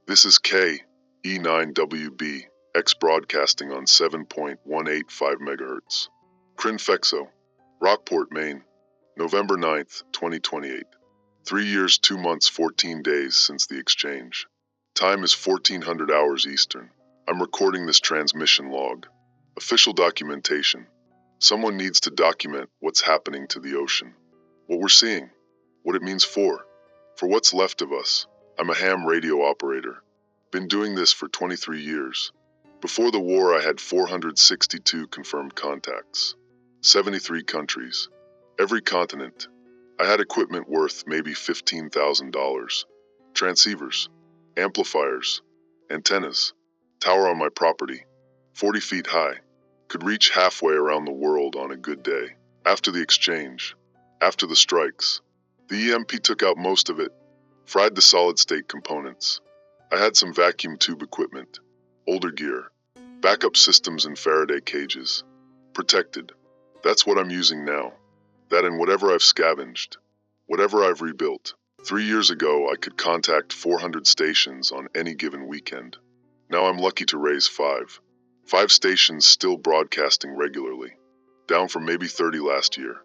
This is K, E9WB, X broadcasting on 7.185 MHz. Crinfexo, Rockport, Maine, November 9th, 2028. 3 years, 2 months, 14 days since the exchange. Time is 1400 hours Eastern. I'm recording this transmission log. Official documentation. Someone needs to document what's happening to the ocean. What we're seeing. What it means for what's left of us. I'm a ham radio operator. Been doing this for 23 years. Before the war, I had 462 confirmed contacts. 73 countries. Every continent. I had equipment worth maybe $15,000. Transceivers, amplifiers, antennas, tower on my property, 40 feet high. Could reach halfway around the world on a good day. After the exchange, after the strikes, the EMP took out most of it, fried the solid-state components. I had some vacuum tube equipment, older gear, backup systems and Faraday cages. Protected. That's what I'm using now. That and whatever I've scavenged, whatever I've rebuilt. 3 years ago, I could contact 400 stations on any given weekend. Now I'm lucky to raise 5. 5 stations still broadcasting regularly. Down from maybe 30 last year.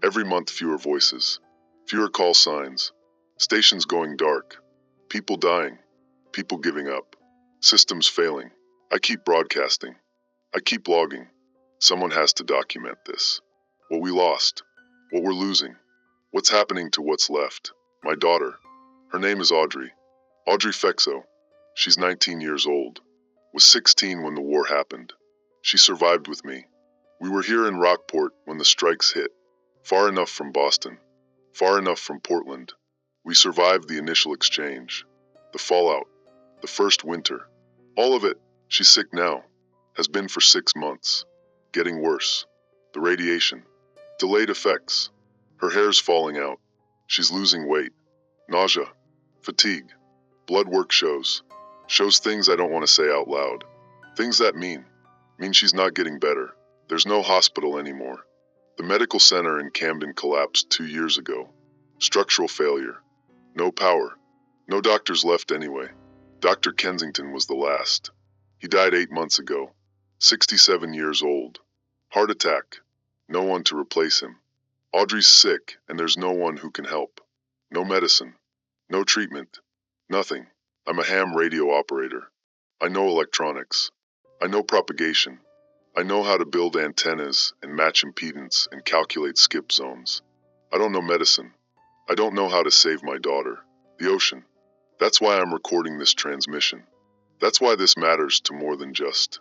Every month fewer voices. Fewer call signs. Stations going dark. People dying. People giving up. Systems failing. I keep broadcasting. I keep logging. Someone has to document this. What we lost. What we're losing. What's happening to what's left. My daughter. Her name is Audrey. Audrey Fexo. She's 19 years old. Was 16 when the war happened. She survived with me. We were here in Rockport when the strikes hit. Far enough from Boston. Far enough from Portland. We survived the initial exchange. The fallout. The first winter. All of it. She's sick now. Has been for 6 months. Getting worse. The radiation. Delayed effects. Her hair's falling out. She's losing weight. Nausea. Fatigue. Blood work shows. Shows things I don't want to say out loud. Things that mean she's not getting better. There's no hospital anymore. The medical center in Camden collapsed 2 years ago. Structural failure. No power. No doctors left anyway. Dr. Kensington was the last. He died 8 months ago. 67 years old. Heart attack. No one to replace him. Audrey's sick, and there's no one who can help. No medicine. No treatment. Nothing. I'm a ham radio operator. I know electronics. I know propagation. I know how to build antennas and match impedance and calculate skip zones. I don't know medicine. I don't know how to save my daughter. The ocean. That's why I'm recording this transmission. That's why this matters to more than just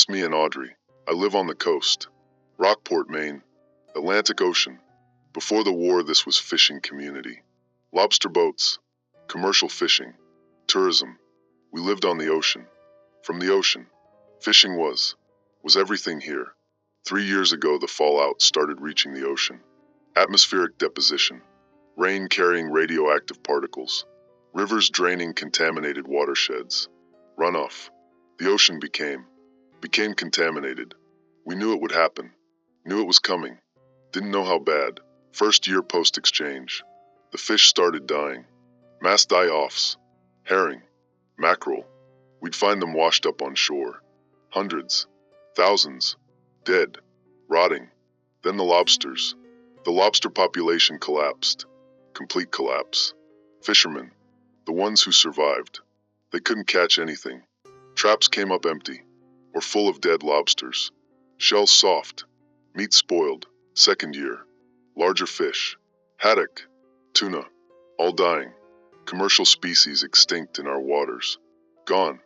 me and Audrey. I live on the coast. Rockport, Maine. Atlantic Ocean. Before the war, this was fishing community. Lobster boats. Commercial fishing. Tourism. We lived on the ocean. From the ocean. Fishing was everything here. 3 years ago, the fallout started reaching the ocean. Atmospheric deposition. Rain carrying radioactive particles. Rivers draining contaminated watersheds. Runoff. The ocean became contaminated. We knew it would happen. Knew it was coming. Didn't know how bad. First year post-exchange. The fish started dying. Mass die-offs. Herring. Mackerel. We'd find them washed up on shore. Hundreds. Thousands. Dead. Rotting. Then the lobsters. The lobster population collapsed. Complete collapse. Fishermen. The ones who survived. They couldn't catch anything. Traps came up empty. Or full of dead lobsters. Shells soft. Meat spoiled. Second year. Larger fish. Haddock. Tuna. All dying. Commercial species extinct in our waters. Gone.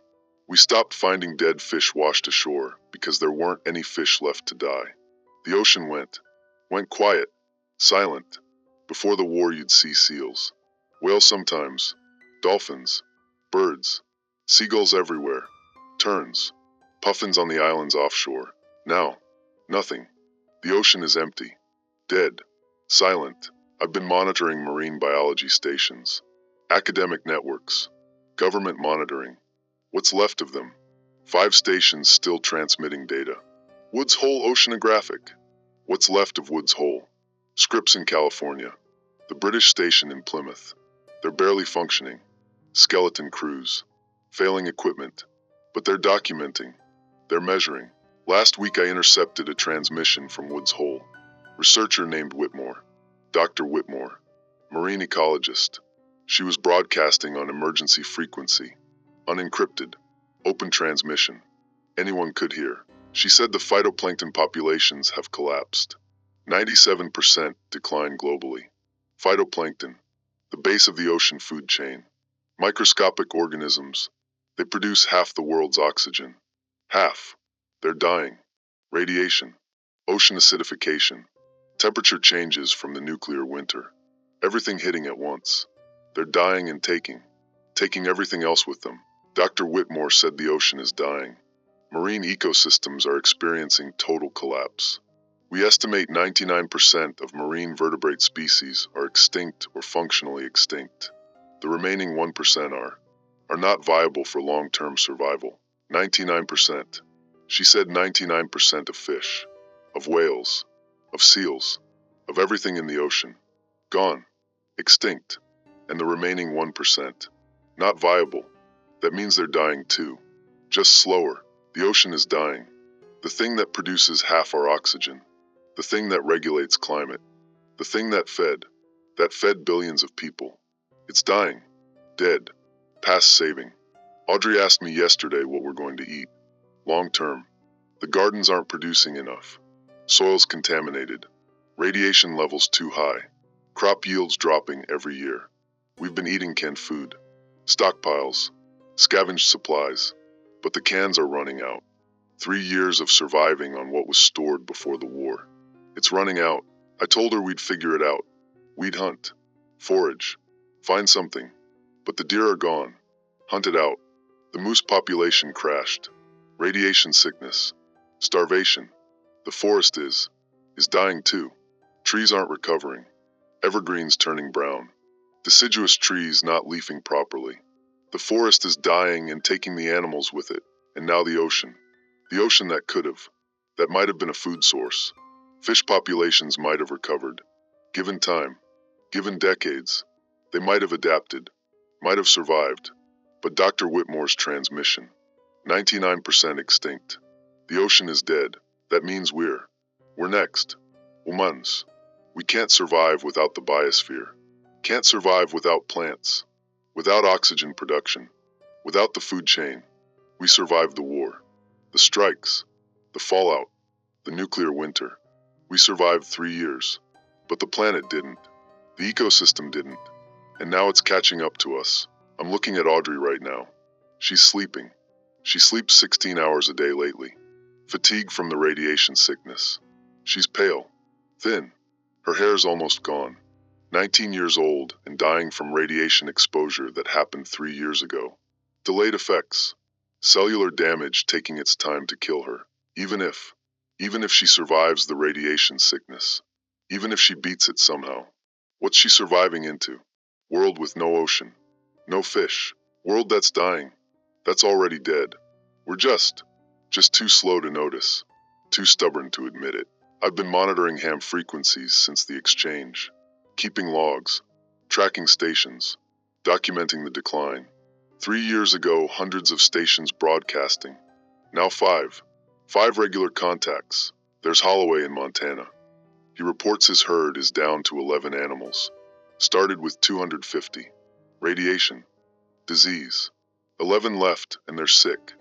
We stopped finding dead fish washed ashore because there weren't any fish left to die. The ocean went quiet. Silent. Before the war, you'd see seals. Whales sometimes. Dolphins. Birds. Seagulls everywhere. Terns. Puffins on the islands offshore. Now. Nothing. The ocean is empty. Dead. Silent. I've been monitoring marine biology stations. Academic networks. Government monitoring. What's left of them? 5 stations still transmitting data. Woods Hole Oceanographic. What's left of Woods Hole? Scripps in California. The British station in Plymouth. They're barely functioning. Skeleton crews. failing equipment. But they're documenting. They're measuring. Last week I intercepted a transmission from Woods Hole. Researcher named Whitmore. Dr. Whitmore. Marine ecologist. She was broadcasting on emergency frequency. Unencrypted. Open transmission. Anyone could hear. She said the phytoplankton populations have collapsed. 97% decline globally. Phytoplankton, the base of the ocean food chain. Microscopic organisms. They produce half the world's oxygen. Half. They're dying. Radiation. Ocean acidification. Temperature changes from the nuclear winter. Everything hitting at once. They're dying and taking everything else with them. Dr. Whitmore said the ocean is dying. Marine ecosystems are experiencing total collapse. We estimate 99% of marine vertebrate species are extinct or functionally extinct. The remaining 1% are not viable for long-term survival. 99%. She said 99% of fish, of whales, of seals, of everything in the ocean. Gone. Extinct. And the remaining 1%. Not viable. That means they're dying too. Just slower. The ocean is dying. The thing that produces half our oxygen. The thing that regulates climate. The thing that fed billions of people. It's dying. Dead. Past saving. Audrey asked me yesterday what we're going to eat. Long term. The gardens aren't producing enough. Soil's contaminated. Radiation levels too high. Crop yields dropping every year. We've been eating canned food. Stockpiles. Scavenged supplies. But the cans are running out. 3 years of surviving on what was stored before the war. It's running out. I told her we'd figure it out. We'd hunt. Forage. Find something. But the deer are gone. Hunted out. The moose population crashed. Radiation sickness. Starvation. The forest is dying too. Trees aren't recovering. Evergreens turning brown. Deciduous trees not leafing properly. The forest is dying and taking the animals with it. And now the ocean. The ocean that could have. That might have been a food source. Fish populations might have recovered. Given time. Given decades. They might have adapted. Might have survived. But Dr. Whitmore's transmission. 99% extinct. The ocean is dead. That means we're next. Humans. We can't survive without the biosphere. Can't survive without plants. Without oxygen production. Without the food chain. We survived the war. The strikes. The fallout. The nuclear winter. We survived 3 years. But the planet didn't. The ecosystem didn't. And now it's catching up to us. I'm looking at Audrey right now. She's sleeping. She sleeps 16 hours a day lately. Fatigue from the radiation sickness. She's pale. Thin. Her hair's almost gone. 19 years old and dying from radiation exposure that happened 3 years ago. Delayed effects. Cellular damage taking its time to kill her. Even if she survives the radiation sickness. Even if she beats it somehow. What's she surviving into? World with no ocean. No fish. World that's dying. That's already dead. We're just too slow to notice. Too stubborn to admit it. I've been monitoring ham frequencies since the exchange. Keeping logs. Tracking stations. Documenting the decline. 3 years ago, hundreds of stations broadcasting. Now 5. 5 regular contacts. There's Holloway in Montana. He reports his herd is down to 11 animals. Started with 250. Radiation. Disease. 11 left and they're sick.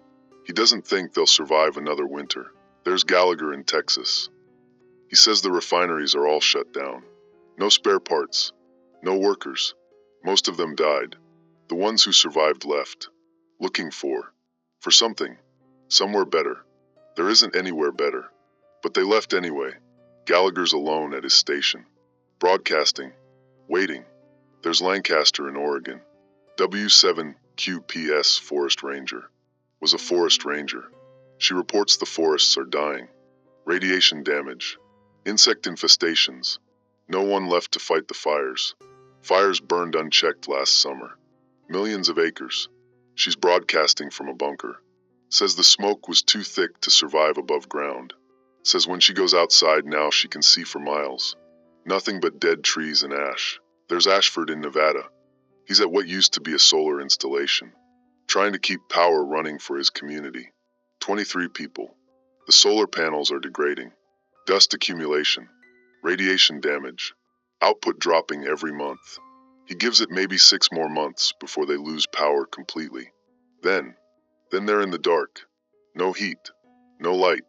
He doesn't think they'll survive another winter. There's Gallagher in Texas. He says the refineries are all shut down. No spare parts. No workers. Most of them died. The ones who survived left. Looking for something. Somewhere better. There isn't anywhere better. But they left anyway. Gallagher's alone at his station. Broadcasting. Waiting. There's Lancaster in Oregon. W7QPS Forest Ranger. Was a forest ranger. She reports the forests are dying. Radiation damage. Insect infestations. No one left to fight the fires. Fires burned unchecked last summer. Millions of acres. She's broadcasting from a bunker. Says the smoke was too thick to survive above ground. Says when she goes outside now she can see for miles. Nothing but dead trees and ash. There's Ashford in Nevada. He's at what used to be a solar installation. trying to keep power running for his community. 23 people. The solar panels are degrading. Dust accumulation. Radiation damage. Output dropping every month. He gives it maybe 6 more months before they lose power completely. Then they're in the dark. No heat. No light.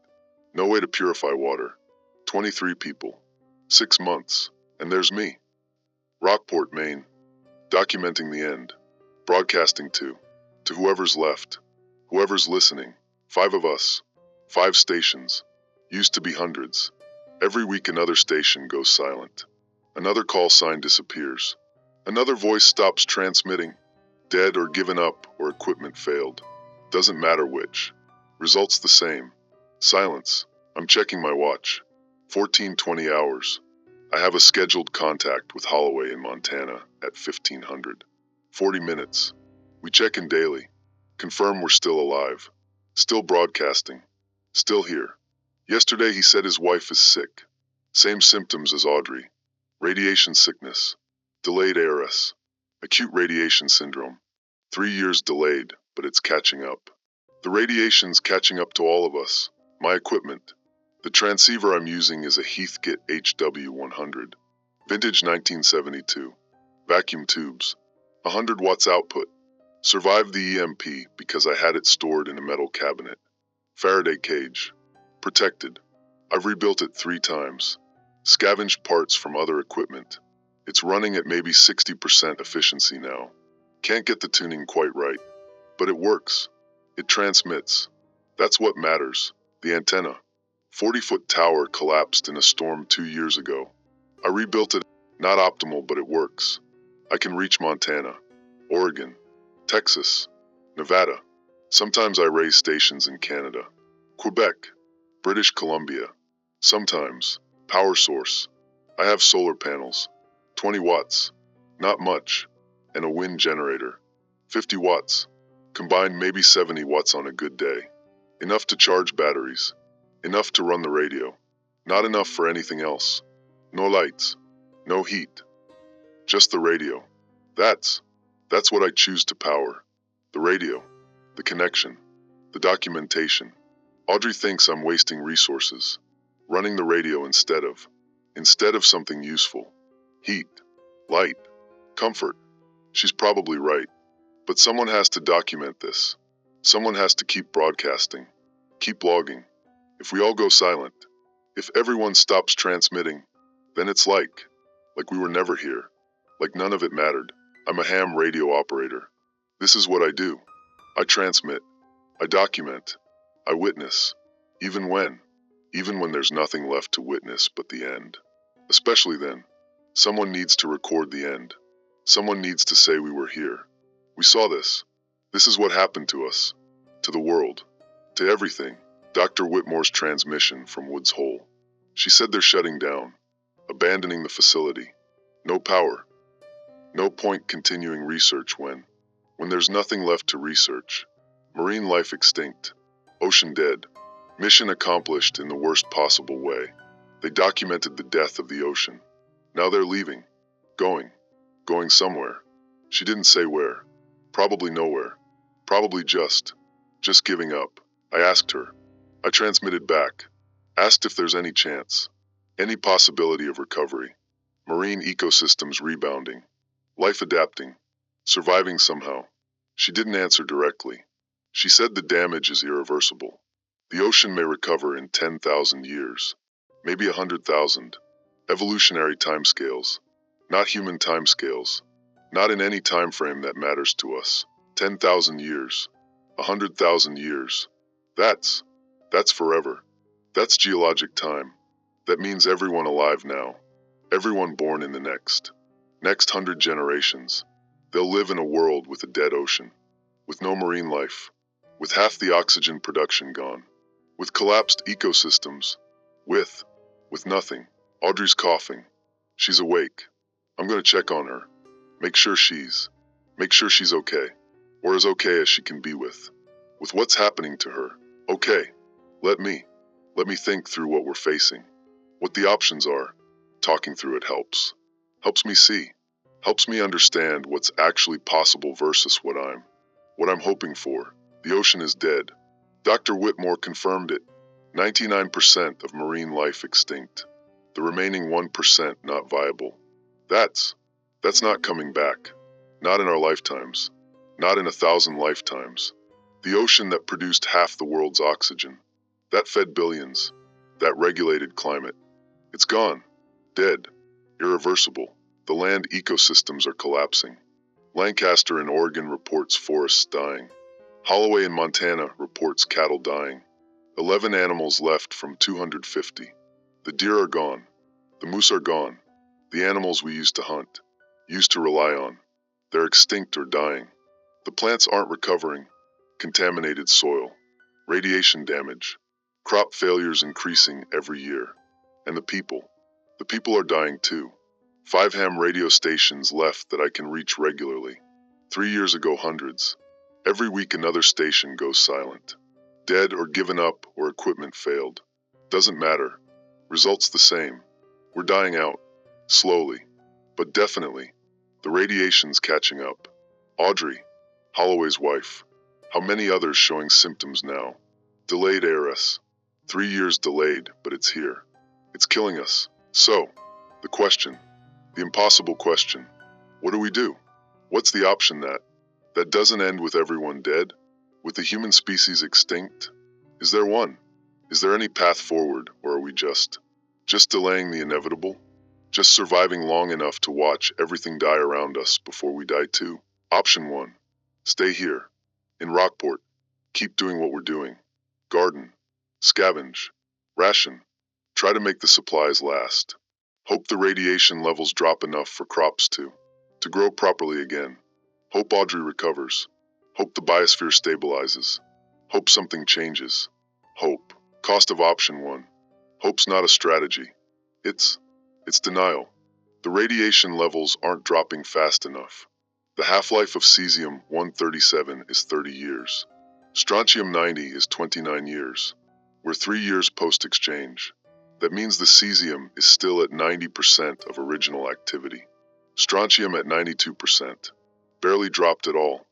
No way to purify water. 23 people. 6 months. And there's me. Rockport, Maine. Documenting the end. Broadcasting to whoever's left. Whoever's listening. 5 of us. 5 stations. Used to be hundreds. Every week another station goes silent. Another call sign disappears. Another voice stops transmitting. Dead or given up or equipment failed. Doesn't matter which. Results the same. Silence. I'm checking my watch. 14:20 hours. I have a scheduled contact with Holloway in Montana at 1500. 40 minutes. We check in daily. Confirm we're still alive. Still broadcasting. Still here. Yesterday he said his wife is sick. Same symptoms as Audrey. Radiation sickness. Delayed ARS. Acute radiation syndrome. 3 years delayed, but it's catching up. The radiation's catching up to all of us. My equipment. The transceiver I'm using is a Heathkit HW100. Vintage 1972. Vacuum tubes. 100 watts output. Survived the EMP because I had it stored in a metal cabinet. Faraday cage. Protected. I've rebuilt it 3 times. Scavenged parts from other equipment. It's running at maybe 60% efficiency now. Can't get the tuning quite right. But it works. It transmits. That's what matters. The antenna. 40-foot tower collapsed in a storm 2 years ago. I rebuilt it. Not optimal, but it works. I can reach Montana, Oregon, Texas, Nevada. Sometimes I raise stations in Canada, Quebec, British Columbia. Sometimes. Power source. I have solar panels. 20 watts. Not much. And a wind generator. 50 watts. Combined maybe 70 watts on a good day. Enough to charge batteries. Enough to run the radio. Not enough for anything else. No lights. No heat. Just the radio. That's what I choose to power. The radio. The connection. The documentation. Audrey thinks I'm wasting resources. Running the radio instead of something useful. Heat. Light. Comfort. She's probably right. But someone has to document this. Someone has to keep broadcasting. Keep logging. If we all go silent, if everyone stops transmitting, then it's like we were never here. Like none of it mattered. I'm a ham radio operator. This is what I do. I transmit. I document. I witness. Even when there's nothing left to witness but the end. Especially then. Someone needs to record the end. Someone needs to say we were here. We saw this. This is what happened to us. To the world. To everything. Dr. Whitmore's transmission from Woods Hole. She said they're shutting down. Abandoning the facility. No power. No point continuing research when there's nothing left to research. Marine life extinct. Ocean dead. Mission accomplished in the worst possible way. They documented the death of the ocean. Now they're leaving. Going somewhere. She didn't say where. Probably nowhere. Probably just giving up. I asked her. I transmitted back. Asked if there's any chance. Any possibility of recovery. Marine ecosystems rebounding. Life adapting. Surviving somehow. She didn't answer directly. She said the damage is irreversible. The ocean may recover in 10,000 years. Maybe 100,000. Evolutionary timescales. Not human timescales. Not in any time frame that matters to us. 10,000 years. 100,000 years. That's forever. That's geologic time. That means everyone alive now. Everyone born in the next 100 generations. They'll live in a world with a dead ocean. With no marine life. With half the oxygen production gone. With collapsed ecosystems. With nothing. Audrey's coughing. She's awake. I'm gonna check on her. Make sure she's okay. Or as okay as she can be with what's happening to her. Okay. Let me think through what we're facing. What the options are. Talking through it helps. Helps me see. Helps me understand what's actually possible versus what I'm What I'm hoping for. The ocean is dead. Dr. Whitmore confirmed it. 99% of marine life extinct. The remaining 1% not viable. That's not coming back. Not in our lifetimes. Not in 1,000 lifetimes. The ocean that produced half the world's oxygen. That fed billions. That regulated climate. It's gone. Dead. Irreversible. The land ecosystems are collapsing. Lancaster in Oregon reports forests dying. Holloway in Montana reports cattle dying. 11 animals left from 250. The deer are gone. The moose are gone. The animals we used to hunt, used to rely on. They're extinct or dying. The plants aren't recovering. Contaminated soil. Radiation damage. Crop failures increasing every year. And the people are dying too. 5 ham radio stations left that I can reach regularly. 3 years ago, hundreds. Every week another station goes silent. Dead or given up or equipment failed. Doesn't matter. Results the same. We're dying out. Slowly. But definitely. The radiation's catching up. Audrey, Holloway's wife. How many others showing symptoms now? Delayed ARS. 3 years delayed, but it's here. It's killing us. So, the question. The impossible question. What do we do? What's the option that doesn't end with everyone dead? With the human species extinct? Is there one? Is there any path forward, or are we just delaying the inevitable? Just surviving long enough to watch everything die around us before we die too? Option 1. Stay here. In Rockport. Keep doing what we're doing. Garden. Scavenge. Ration. Try to make the supplies last. Hope the radiation levels drop enough for crops to grow properly again. Hope Audrey recovers. Hope the biosphere stabilizes. Hope something changes. Hope. Cost of option 1. Hope's not a strategy. It's denial. The radiation levels aren't dropping fast enough. The half-life of cesium-137 is 30 years. Strontium-90 is 29 years. We're 3 years post-exchange. That means the cesium is still at 90% of original activity. Strontium at 92%. Barely dropped at all.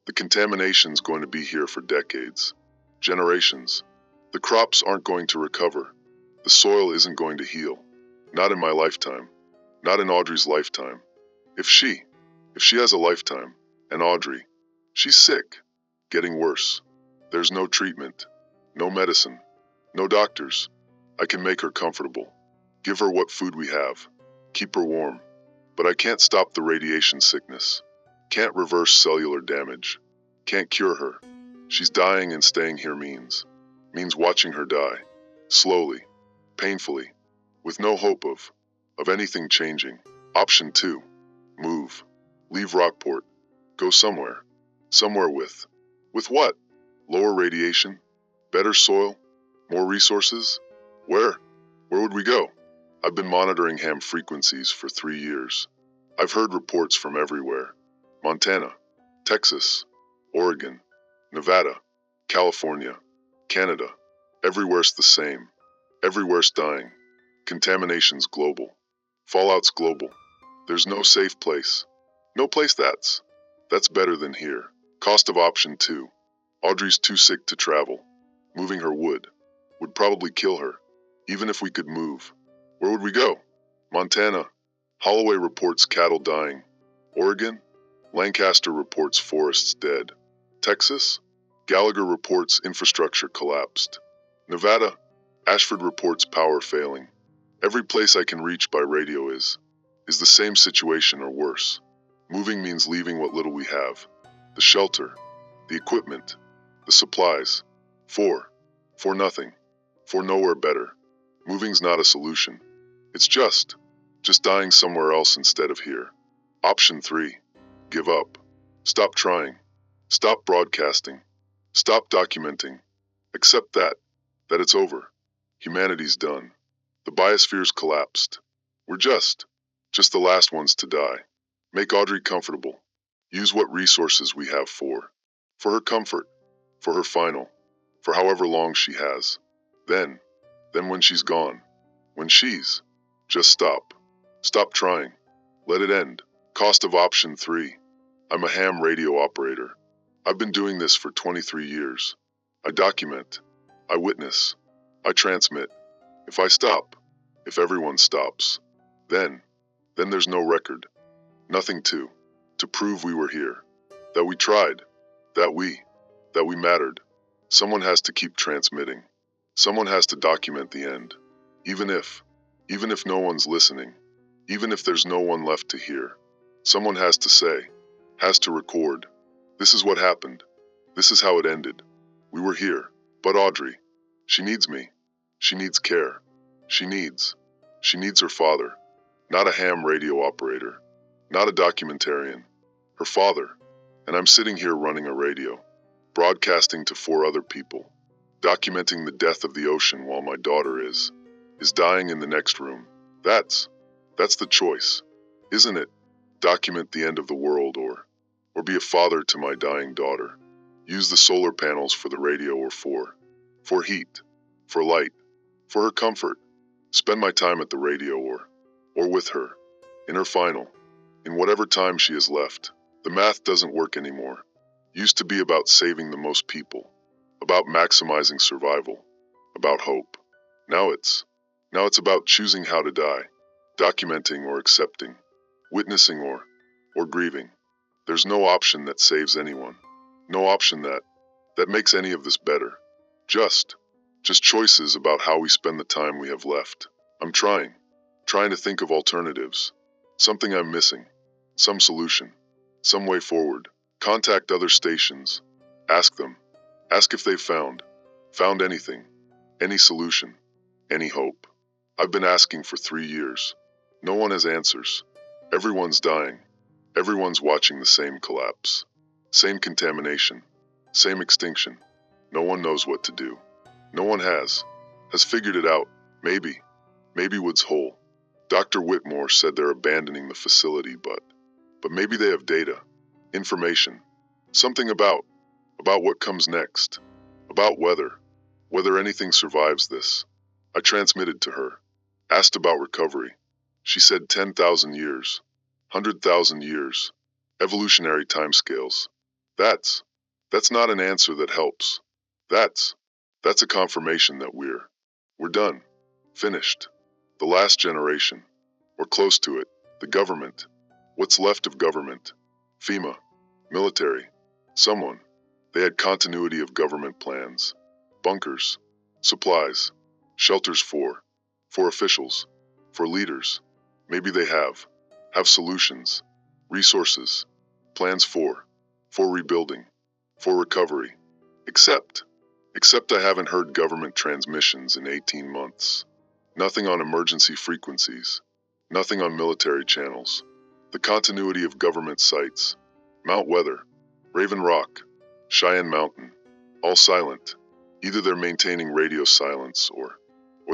The contamination's going to be here for decades. Generations. The crops aren't going to recover. The soil isn't going to heal. Not in my lifetime. Not in Audrey's lifetime. If she has a lifetime, and Audrey, she's sick. Getting worse. There's no treatment. No medicine. No doctors. I can make her comfortable. Give her what food we have. Keep her warm. But I can't stop the radiation sickness. Can't reverse cellular damage. Can't cure her. She's dying, and staying here means watching her die. Slowly. Painfully. With no hope of anything changing. Option 2. Move. Leave Rockport. Go somewhere. Somewhere with what? Lower radiation? Better soil? More resources? Where would we go? I've been monitoring ham frequencies for 3 years. I've heard reports from everywhere. Montana, Texas, Oregon, Nevada, California, Canada. Everywhere's the same. Everywhere's dying. Contamination's global. Fallout's global. There's no safe place. No place that's better than here. Cost of option 2. Audrey's too sick to travel. Moving her would probably kill her. Even if we could move. Where would we go? Montana. Holloway reports cattle dying. Oregon. Lancaster reports forests dead. Texas. Gallagher reports infrastructure collapsed. Nevada. Ashford reports power failing. Every place I can reach by radio is the same situation or worse. Moving means leaving what little we have. The shelter. The equipment. The supplies. For nothing. For nowhere better. Moving's not a solution. It's just dying somewhere else instead of here. Option 3. Give up. Stop trying. Stop broadcasting. Stop documenting. Accept that it's over. Humanity's done. The biosphere's collapsed. We're just the last ones to die. Make Audrey comfortable. Use what resources we have for her comfort, for her final, for however long she has. Then when she's gone, just stop. Stop trying. Let it end. Cost of option 3. I'm a ham radio operator. I've been doing this for 23 years. I document. I witness. I transmit. If I stop, if everyone stops, then there's no record. Nothing to prove we were here. That we tried. That we mattered. Someone has to keep transmitting. Someone has to document the end. Even if no one's listening. Even if there's no one left to hear. Someone has to say. Has to record. This is what happened. This is how it ended. We were here. But Audrey, she needs me. She needs care. She needs her father. Not a ham radio operator. Not a documentarian. Her father. And I'm sitting here running a radio. Broadcasting to 4 other people. Documenting the death of the ocean while my daughter is dying in the next room. That's the choice. Isn't it? Document the end of the world or be a father to my dying daughter. Use the solar panels for the radio or for heat, for light, for her comfort. Spend my time at the radio or with her, in her final, in whatever time she has left. The math doesn't work anymore. Used to be about saving the most people, about maximizing survival, about hope. Now it's about choosing how to die, documenting or accepting, witnessing or grieving. There's no option that saves anyone. No option that makes any of this better. Just choices about how we spend the time we have left. I'm trying to think of alternatives. Something I'm missing. Some solution. Some way forward. Contact other stations. Ask them. Ask if they've found anything. Any solution. Any hope. I've been asking for 3 years. No one has answers. Everyone's dying. Everyone's watching the same collapse. Same contamination. Same extinction. No one knows what to do. No one has figured it out. Maybe Woods Hole. Dr. Whitmore said they're abandoning the facility, but maybe they have data, information, something about what comes next, about whether anything survives this. I transmitted to her, asked about recovery. She said 10,000 years, 100,000 years, evolutionary timescales. That's not an answer that helps. That's a confirmation that we're done, finished. The last generation, or close to it, the government. What's left of government? FEMA, military, someone. They had continuity of government plans, bunkers, supplies, shelters for officials, for leaders. Maybe they have solutions, resources, plans for rebuilding, for recovery. Except I haven't heard government transmissions in 18 months. Nothing on emergency frequencies, nothing on military channels. The continuity of government sites, Mount Weather, Raven Rock, Cheyenne Mountain, all silent. Either they're maintaining radio silence or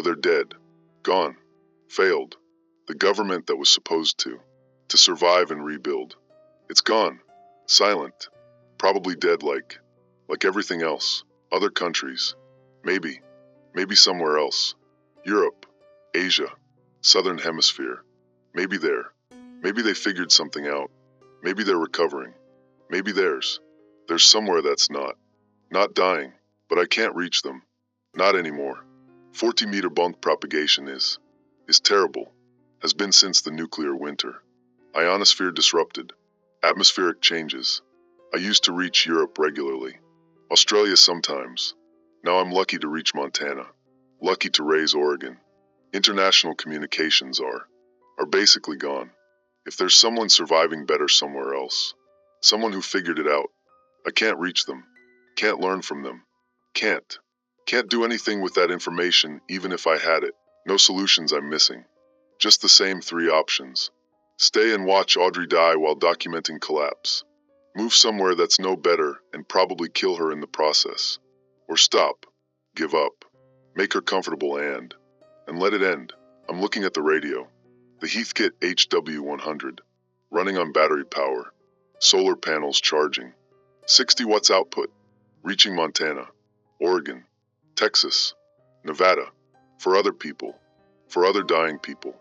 they're dead, gone, failed. The government that was supposed to survive and rebuild. It's gone, silent, probably dead like everything else. Other countries, maybe somewhere else. Europe, Asia, Southern Hemisphere. Maybe they figured something out. Maybe they're recovering. Maybe there's somewhere that's not dying, but I can't reach them. Not anymore. 40-meter bunk propagation is terrible. Has been since the nuclear winter. Ionosphere disrupted. Atmospheric changes. I used to reach Europe regularly. Australia sometimes. Now I'm lucky to reach Montana. Lucky to raise Oregon. International communications are basically gone. If there's someone surviving better somewhere else, someone who figured it out, I can't reach them. Can't learn from them. Can't do anything with that information even if I had it. No solutions I'm missing. Just the same 3 options. Stay and watch Audrey die while documenting collapse. Move somewhere that's no better and probably kill her in the process. Or stop. Give up. Make her comfortable and let it end. I'm looking at the radio. The Heathkit HW100. Running on battery power. Solar panels charging. 60 watts output. Reaching Montana. Oregon. Texas. Nevada. For other people. For other dying people.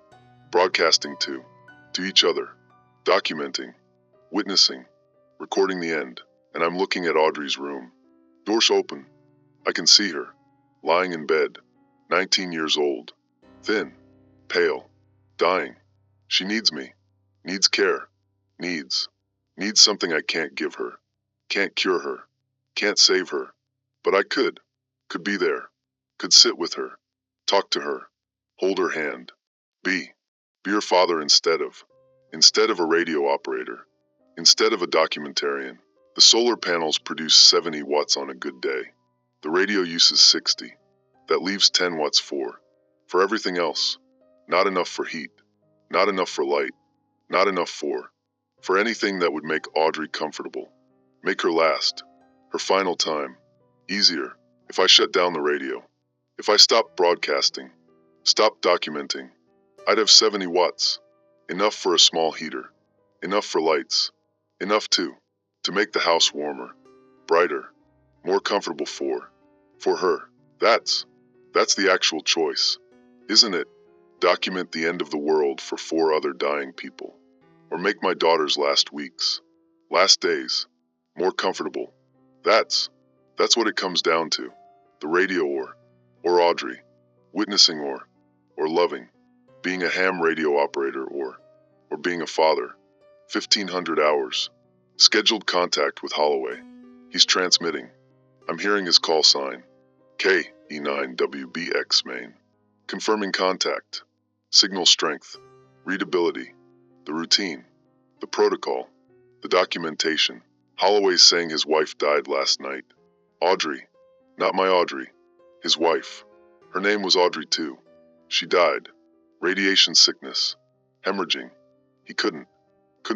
Broadcasting to each other. Documenting. Witnessing. Recording the end. and I'm looking at Audrey's room. Doors open. I can see her, lying in bed, 19 years old, thin, pale, dying. She needs me, needs care, needs something I can't give her, can't cure her, can't save her. But I could be there, could sit with her, talk to her, hold her hand, be her father instead of a radio operator, instead of a documentarian. The solar panels produce 70 watts on a good day. The radio uses 60. That leaves 10 watts for everything else. Not enough for heat, not enough for light, not enough for anything that would make Audrey comfortable, make her last, her final time, easier. If I shut down the radio, if I stopped broadcasting, stopped documenting, I'd have 70 watts, enough for a small heater, enough for lights, enough to make the house warmer, brighter, more comfortable for her. That's the actual choice, isn't it? Document the end of the world for 4 other dying people, or make my daughter's last weeks, last days, more comfortable. That's what it comes down to. The radio or Audrey, witnessing or loving, being a ham radio operator or being a father. 1500 hours. Scheduled contact with Holloway. He's transmitting. I'm hearing his call sign. KE9WBX main. Confirming contact. Signal strength. Readability. The routine. The protocol. The documentation. Holloway's saying his wife died last night. Audrey. Not my Audrey. His wife. Her name was Audrey too. She died. Radiation sickness. Hemorrhaging. He couldn't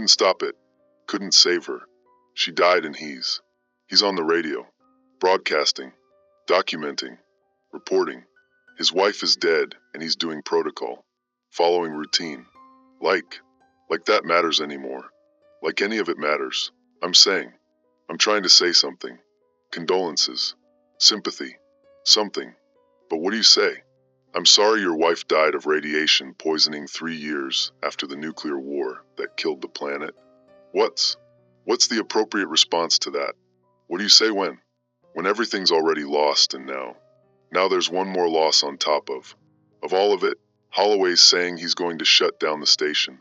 stop it. Couldn't save her. She died and he's on the radio. Broadcasting. Documenting. Reporting. His wife is dead and he's doing protocol. Following routine. Like that matters anymore. Like any of it matters. I'm trying to say something. Condolences. Sympathy. Something. But what do you say? I'm sorry your wife died of radiation poisoning 3 years after the nuclear war that killed the planet. What's the appropriate response to that? What do you say when everything's already lost and now there's one more loss on top of all of it? Holloway's saying he's going to shut down the station.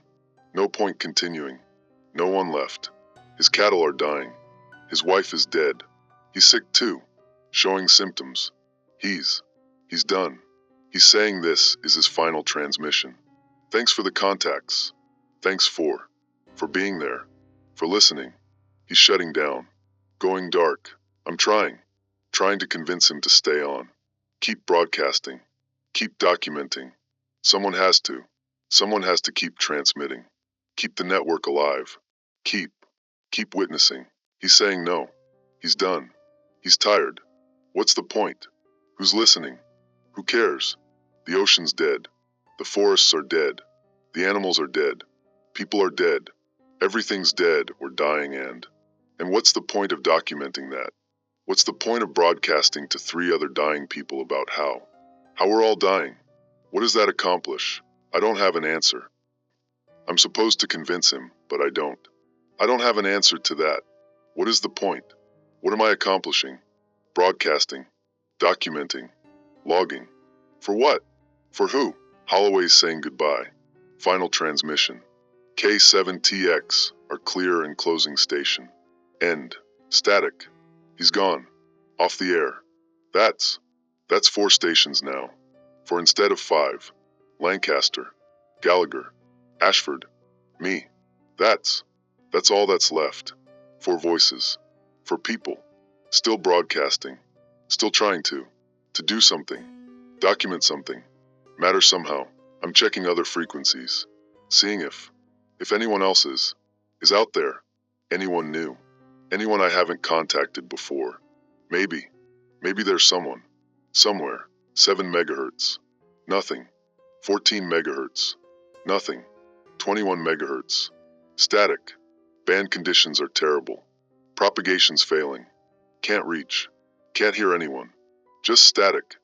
No point continuing. No one left. His cattle are dying. His wife is dead. He's sick too, showing symptoms. He's done. He's saying this is his final transmission. Thanks for the contacts. Thanks for being there. For listening. He's shutting down. Going dark. I'm trying to convince him to stay on. Keep broadcasting. Keep documenting. Someone has to keep transmitting. Keep the network alive. Keep witnessing. He's saying no. He's done. He's tired. What's the point? Who's listening? Who cares? The ocean's dead. The forests are dead. The animals are dead. People are dead. Everything's dead or dying and what's the point of documenting that? What's the point of broadcasting to 3 other dying people about how we're all dying? What does that accomplish? I don't have an answer. I'm supposed to convince him, but I don't. I don't have an answer to that. What is the point? What am I accomplishing? Broadcasting. Documenting. Logging. For what? For who? Holloway's saying goodbye. Final transmission. K7TX, our clear and closing station. End. Static. He's gone. Off the air. That's 4 stations now. For instead of 5. Lancaster. Gallagher. Ashford. Me. That's all that's left. 4 voices. For people. Still broadcasting. Still trying to do something. Document something. Matter somehow. I'm checking other frequencies. Seeing if anyone else is out there. Anyone new. Anyone I haven't contacted before. Maybe there's someone. Somewhere. 7 megahertz. Nothing. 14 megahertz. Nothing. 21 megahertz. Static. Band conditions are terrible. Propagation's failing. Can't reach. Can't hear anyone. Just static.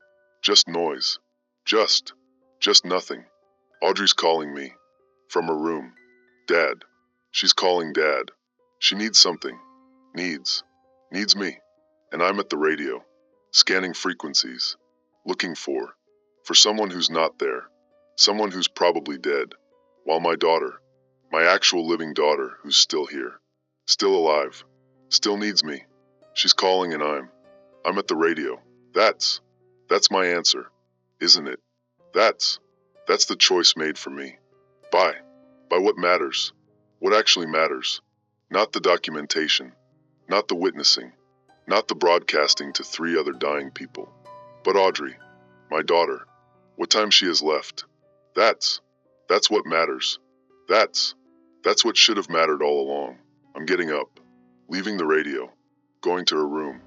Just noise. Just nothing. Audrey's calling me. From her room. Dad. She's calling Dad. She needs something. Needs. Needs me. And I'm at the radio, scanning frequencies, looking for someone who's not there, someone who's probably dead, while my daughter, my actual living daughter who's still here, still alive, still needs me. She's calling and I'm at the radio. That's my answer, isn't it? That's the choice made for me. By what matters, what actually matters, not the documentation, not the witnessing, not the broadcasting to 3 other dying people, but Audrey, my daughter, what time she has left. That's what matters. That's what should have mattered all along. I'm getting up, leaving the radio, going to her room.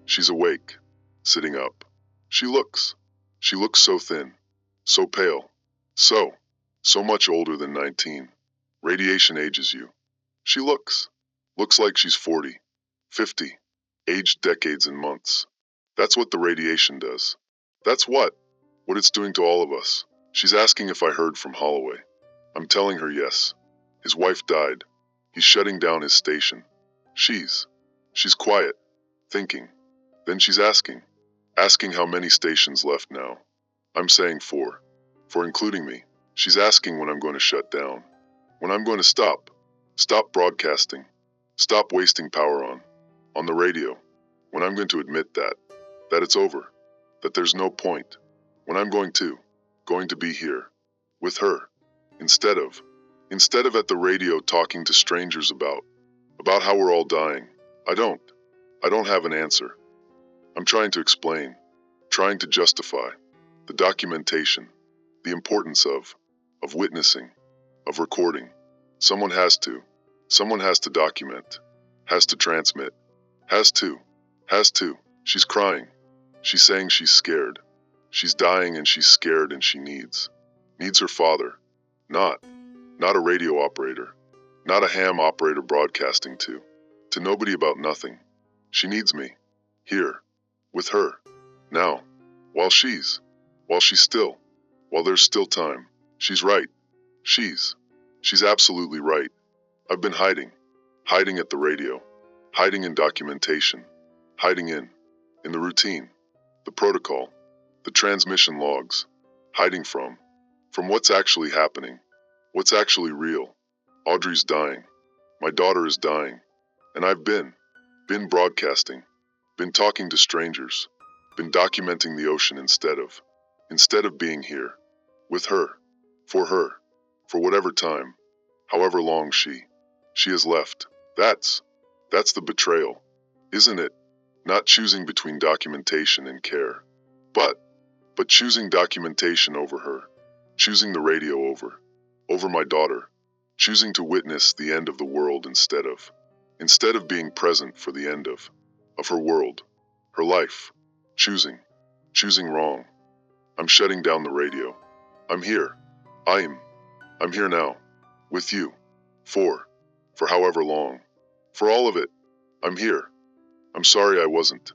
She's awake, sitting up. She looks so thin, so pale, so much older than 19. Radiation ages you. She looks like she's 40, 50, aged decades and months. That's what the radiation does. That's what it's doing to all of us. She's asking if I heard from Holloway. I'm telling her yes. His wife died. He's shutting down his station. She's quiet, thinking. Then she's asking how many stations left now. I'm saying 4, including me. She's asking when I'm going to shut down, when I'm going to stop broadcasting, stop wasting power on the radio, when I'm going to admit that it's over, that there's no point, when I'm going to be here, with her, instead of at the radio talking to strangers about how we're all dying. I don't have an answer. I'm trying to explain, trying to justify the documentation, the importance of witnessing, of recording. Someone has to document, has to transmit, has to. She's crying. She's saying she's scared. She's dying and she's scared and she needs her father, not a radio operator, not a ham operator broadcasting to nobody about nothing. She needs me, here, with her, now, while there's still time. She's right. She's absolutely right. I've been hiding at the radio, hiding in documentation, hiding in the routine, the protocol, the transmission logs, hiding from what's actually happening, what's actually real. Audrey's dying. My daughter is dying. And I've been broadcasting, been talking to strangers, been documenting the ocean instead of being here, with her, for whatever time, however long she has left. That's the betrayal, isn't it? Not choosing between documentation and care, but choosing documentation over her, choosing the radio over my daughter, choosing to witness the end of the world instead of being present for the end of her world, her life, choosing wrong. I'm shutting down the radio. I'm here. I'm here now, with you, for however long, for all of it. I'm here. I'm sorry I wasn't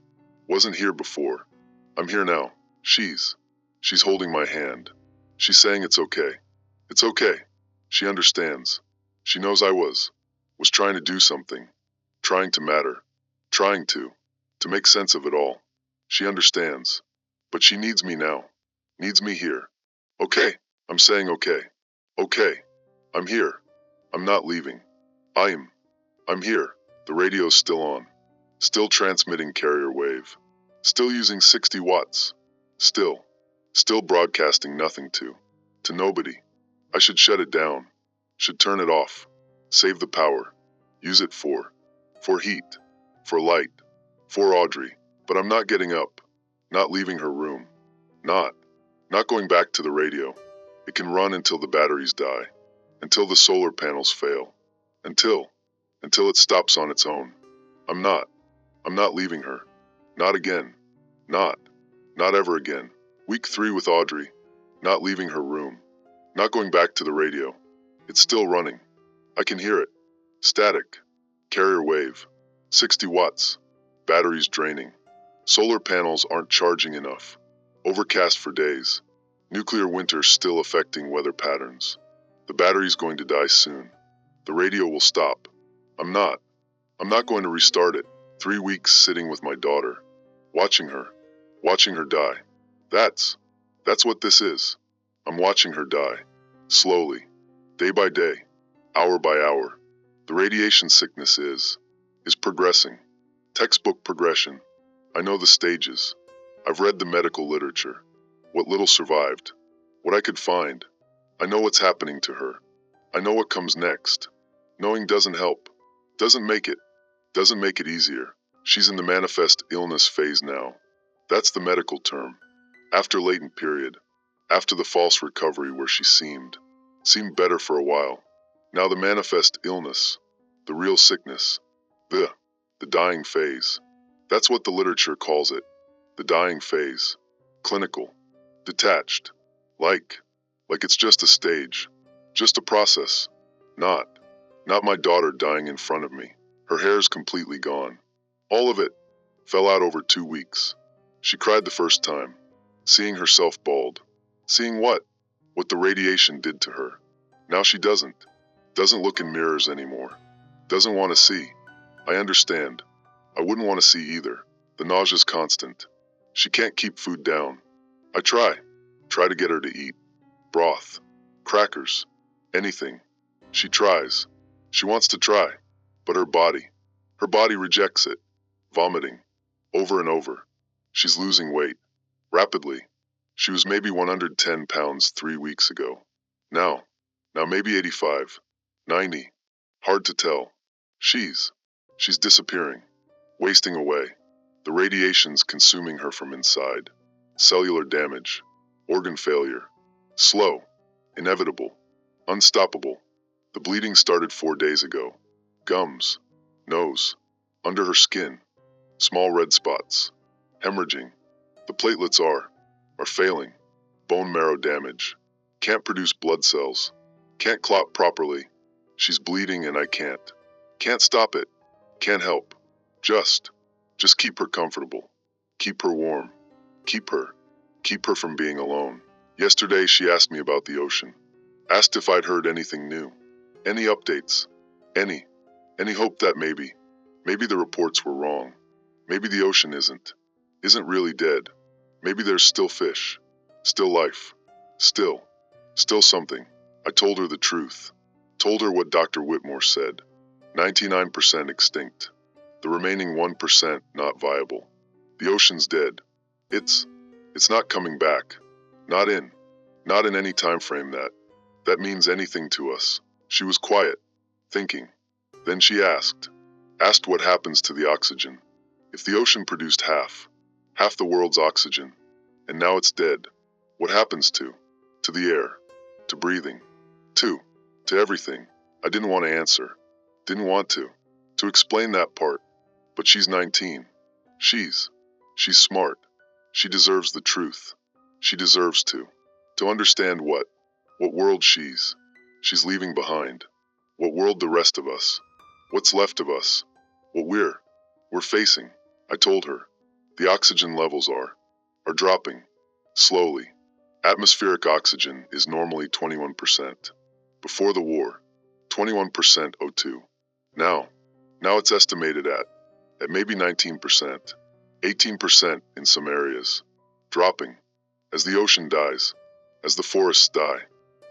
here before. I'm here now. She's holding my hand. She's saying it's okay. It's okay. She understands. She knows I was trying to do something, trying to matter, trying to make sense of it all. She understands. But she needs me now. Needs me here. Okay. I'm saying okay. Okay. I'm here. I'm not leaving. I'm here. The radio's still on. Still transmitting carrier wave. Still using 60 watts. Still broadcasting nothing to nobody. I should shut it down. Should turn it off. Save the power. Use it for heat. For light. For Audrey. But I'm not getting up. Not leaving her room. Not going back to the radio. It can run until the batteries die. Until the solar panels fail. Until it stops on its own. I'm not leaving her. Not again. Not ever again. Week 3 with Audrey. Not leaving her room. Not going back to the radio. It's still running. I can hear it. Static. Carrier wave. 60 watts. Batteries draining. Solar panels aren't charging enough. Overcast for days. Nuclear winter still affecting weather patterns. The battery's going to die soon. The radio will stop. I'm not going to restart it. 3 weeks sitting with my daughter, watching her die. That's what this is. I'm watching her die. Slowly. Day by day. Hour by hour. The radiation sickness is progressing. Textbook progression. I know the stages. I've read the medical literature. What little survived. What I could find. I know what's happening to her. I know what comes next. Knowing doesn't help. Doesn't make it easier. She's in the manifest illness phase now. That's the medical term. After latent period. After the false recovery where she seemed better for a while. Now the manifest illness. The real sickness. The dying phase. That's what the literature calls it. The dying phase. Clinical. Detached. Like it's just a stage. Just a process. Not my daughter dying in front of me. Her hair's completely gone. All of it fell out over 2 weeks. She cried the first time, seeing herself bald. Seeing what? What the radiation did to her. Now she doesn't look in mirrors anymore. Doesn't want to see. I understand. I wouldn't want to see either. The nausea's constant. She can't keep food down. I try to get her to eat. Broth, crackers, anything. She tries. She wants to try. But her body rejects it. Vomiting. Over and over. She's losing weight. Rapidly. She was maybe 110 pounds 3 weeks ago. Now maybe 85, 90. Hard to tell. She's disappearing. Wasting away. The radiation's consuming her from inside. Cellular damage. Organ failure. Slow. Inevitable. Unstoppable. The bleeding started 4 days ago. Gums. Nose. Under her skin. Small red spots. Hemorrhaging. The platelets are failing. Bone marrow damage. Can't produce blood cells. Can't clot properly. She's bleeding and I can't. Can't stop it. Can't help. Just keep her comfortable. Keep her warm. Keep her from being alone. Yesterday she asked me about the ocean. Asked if I'd heard anything new. Any updates. Any hope that maybe the reports were wrong. Maybe the ocean isn't really dead. Maybe there's still fish. Still life. Still something. I told her the truth. Told her what Dr. Whitmore said. 99% extinct. The remaining 1% not viable. The ocean's dead. It's not coming back. Not in any time frame that means anything to us. She was quiet, thinking. Then she asked what happens to the oxygen. If the ocean produced half the world's oxygen, and now it's dead, what happens to the air, to breathing, to everything? I didn't want to answer. Didn't want to explain that part. But she's 19. She's smart. She deserves the truth. She deserves to understand what world she's leaving behind. What world the rest of us, what's left of us, what we're facing. I told her. The oxygen levels are dropping. Slowly. Atmospheric oxygen is normally 21%. Before the war, 21% O2. Now it's estimated at maybe 19%, 18% in some areas. Dropping. As the ocean dies, as the forests die,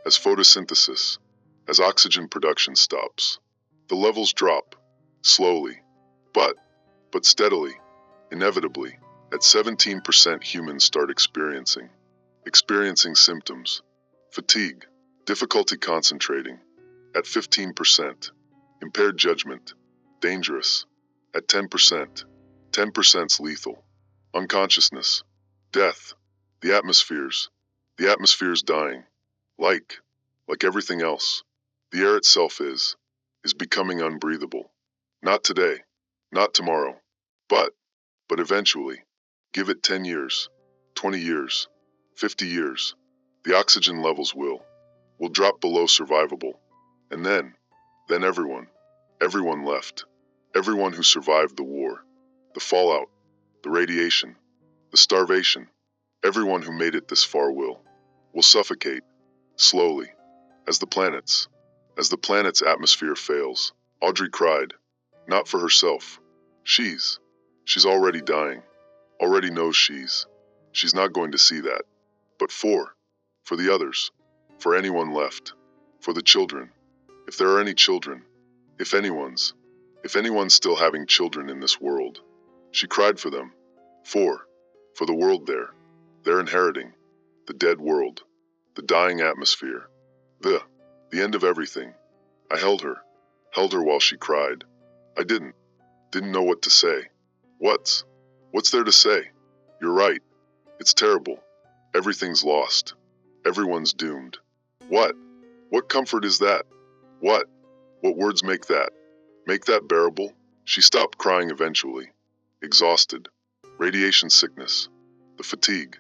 as photosynthesis, as oxygen production stops. The levels drop. Slowly. But steadily. Inevitably. At 17% humans start experiencing symptoms. Fatigue. Difficulty concentrating. At 15%. Impaired judgment. Dangerous. At 10%. 10%'s lethal. Unconsciousness. Death. The atmosphere's dying. Like everything else. The air itself is becoming unbreathable. Not today. Not tomorrow. But eventually. Give it 10 years. 20 years. 50 years. The oxygen levels will drop below survivable. And then everyone left. Everyone who survived the war. The fallout. The radiation. The starvation. Everyone who made it this far will suffocate. Slowly. As the planet's atmosphere fails. Audrey cried. Not for herself. She's already dying. Already knows she's not going to see that. But for the others, for anyone left, for the children, if there are any children, if anyone's still having children in this world. She cried for them. For the world they're inheriting, the dead world, the dying atmosphere, the end of everything. I held her while she cried. I didn't know what to say. What's there to say? You're right. It's terrible. Everything's lost. Everyone's doomed. What comfort is that? What words make that bearable? She stopped crying eventually. Exhausted. Radiation sickness. The fatigue.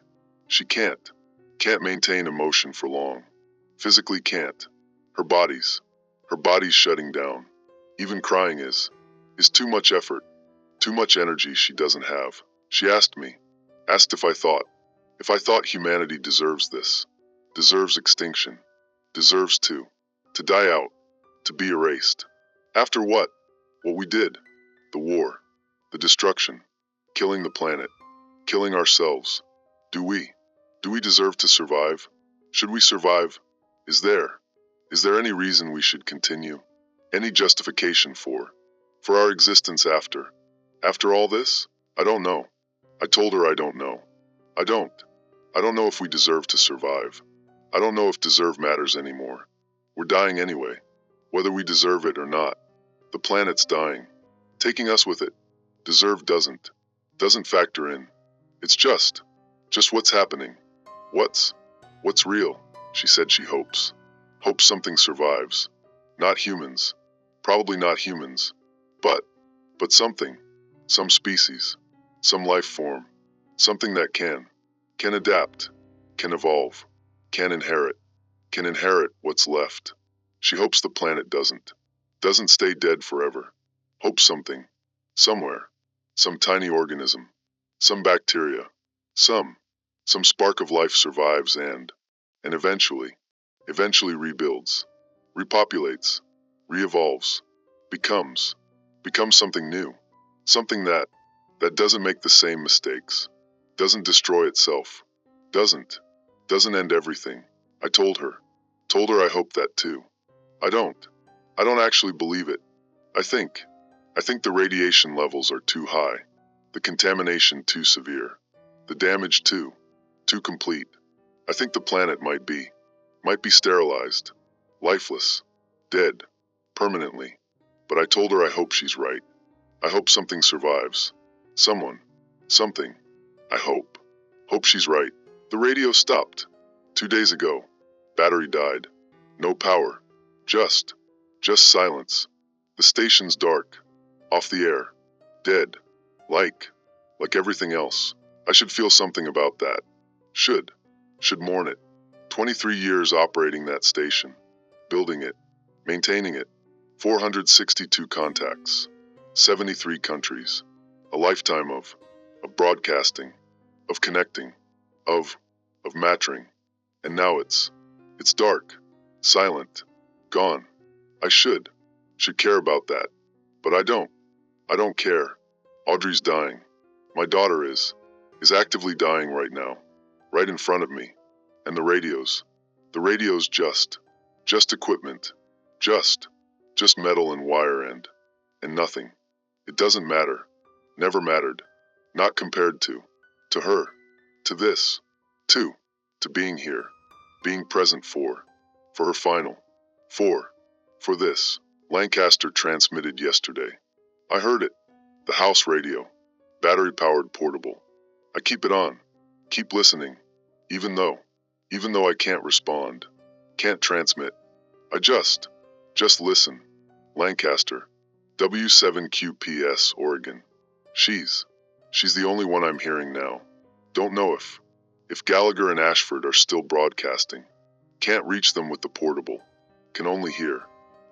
She can't maintain emotion for long. Physically can't. Her body's shutting down. Even crying is too much effort. Too much energy she doesn't have. She asked if I thought humanity deserves this, deserves extinction, deserves to die out, to be erased. After what we did, the war, the destruction, killing the planet, killing ourselves. Do we deserve to survive? Should we survive? Is there any reason we should continue? Any justification for our existence after all this? I don't know. I told her I don't know. I don't know if we deserve to survive. I don't know if deserve matters anymore. We're dying anyway, whether we deserve it or not. The planet's dying, taking us with it. Deserve doesn't factor in. It's just what's happening. What's real? She said she hopes something survives. Not humans. Probably not humans. But something. Some species. Some life form. Something that can adapt. Can evolve. Can inherit what's left. She hopes the planet doesn't stay dead forever. Hopes something. Somewhere. Some tiny organism. Some bacteria. Some spark of life survives and eventually rebuilds, repopulates, re-evolves, becomes something new, something that doesn't make the same mistakes, doesn't destroy itself, doesn't end everything. I told her I hope that too. I don't actually believe it. I think the radiation levels are too high, the contamination too severe, the damage too complete. I think the planet might be sterilized, lifeless, dead, permanently. But I told her I hope she's right. I hope something survives. Someone, something. I hope she's right. The radio stopped. 2 days ago. Battery died. No power. Just silence. The station's dark. Off the air. Dead. Like everything else. I should feel something about that. Should mourn it. 23 years operating that station. Building it. Maintaining it. 462 contacts. 73 countries. A lifetime of broadcasting. Of connecting. Of mattering. And now it's dark. Silent. Gone. I should care about that. But I don't. I don't care. Audrey's dying. My daughter is actively dying right now. Right in front of me. And the radios just equipment. Just metal and wire and nothing. It doesn't matter. Never mattered. Not compared to her. To this. To being here. Being present for her final. For this. Lancaster transmitted yesterday. I heard it. The house radio. Battery-powered portable. I keep it on. Keep listening. Even though I can't respond. Can't transmit. I just listen. Lancaster. W7QPS, Oregon. She's the only one I'm hearing now. Don't know if Gallagher and Ashford are still broadcasting. Can't reach them with the portable. Can only hear.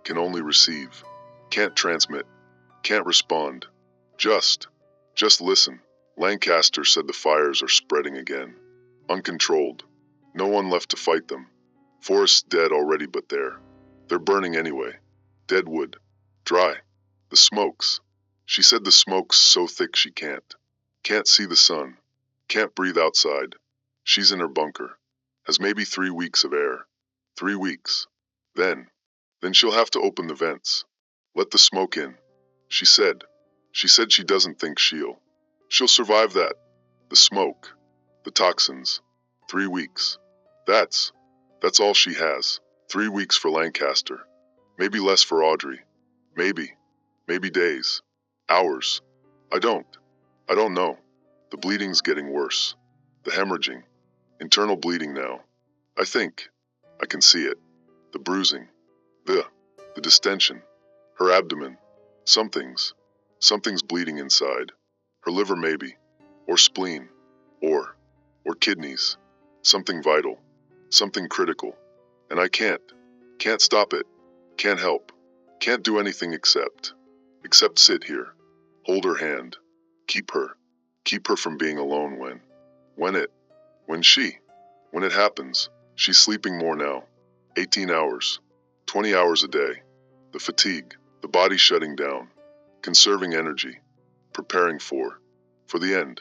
Can only receive. Can't transmit. Can't respond. Just listen. Lancaster said the fires are spreading again. Uncontrolled. No one left to fight them. Forests dead already, but they're burning anyway. Dead wood. Dry. The smokes. She said the smoke's so thick she can't see the sun, can't breathe outside. She's in her bunker. Has maybe 3 weeks of air. 3 weeks. Then she'll have to open the vents. Let the smoke in. She said. She said she doesn't think she'll survive that. The smoke. The toxins. 3 weeks. That's all she has. 3 weeks for Lancaster. Maybe less for Audrey. Maybe days. Hours. I don't know. The bleeding's getting worse. The hemorrhaging. Internal bleeding now. I think. I can see it. The bruising. The distension. Her abdomen. Something's bleeding inside. Her liver maybe. Or spleen. Or kidneys. Something vital. Something critical. And I can't stop it. Can't help. Can't do anything except sit here. Hold her hand. Keep her from being alone when it happens. She's sleeping more now. 18 hours. 20 hours a day. The fatigue. The body shutting down. Conserving energy. Preparing for the end.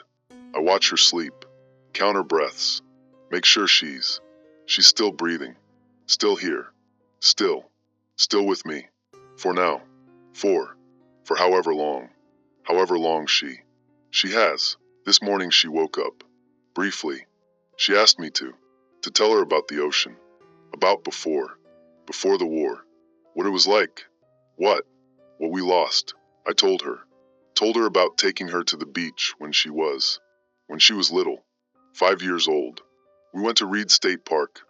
I watch her sleep. Count her breaths. Make sure she's still breathing. Still here. Still with me. For now. For however long she has. This morning she woke up. Briefly. She asked me to tell her about the ocean. About before the war. What it was like. What we lost. I told her about taking her to the beach when she was little. 5 years old. We went to Reed State Park.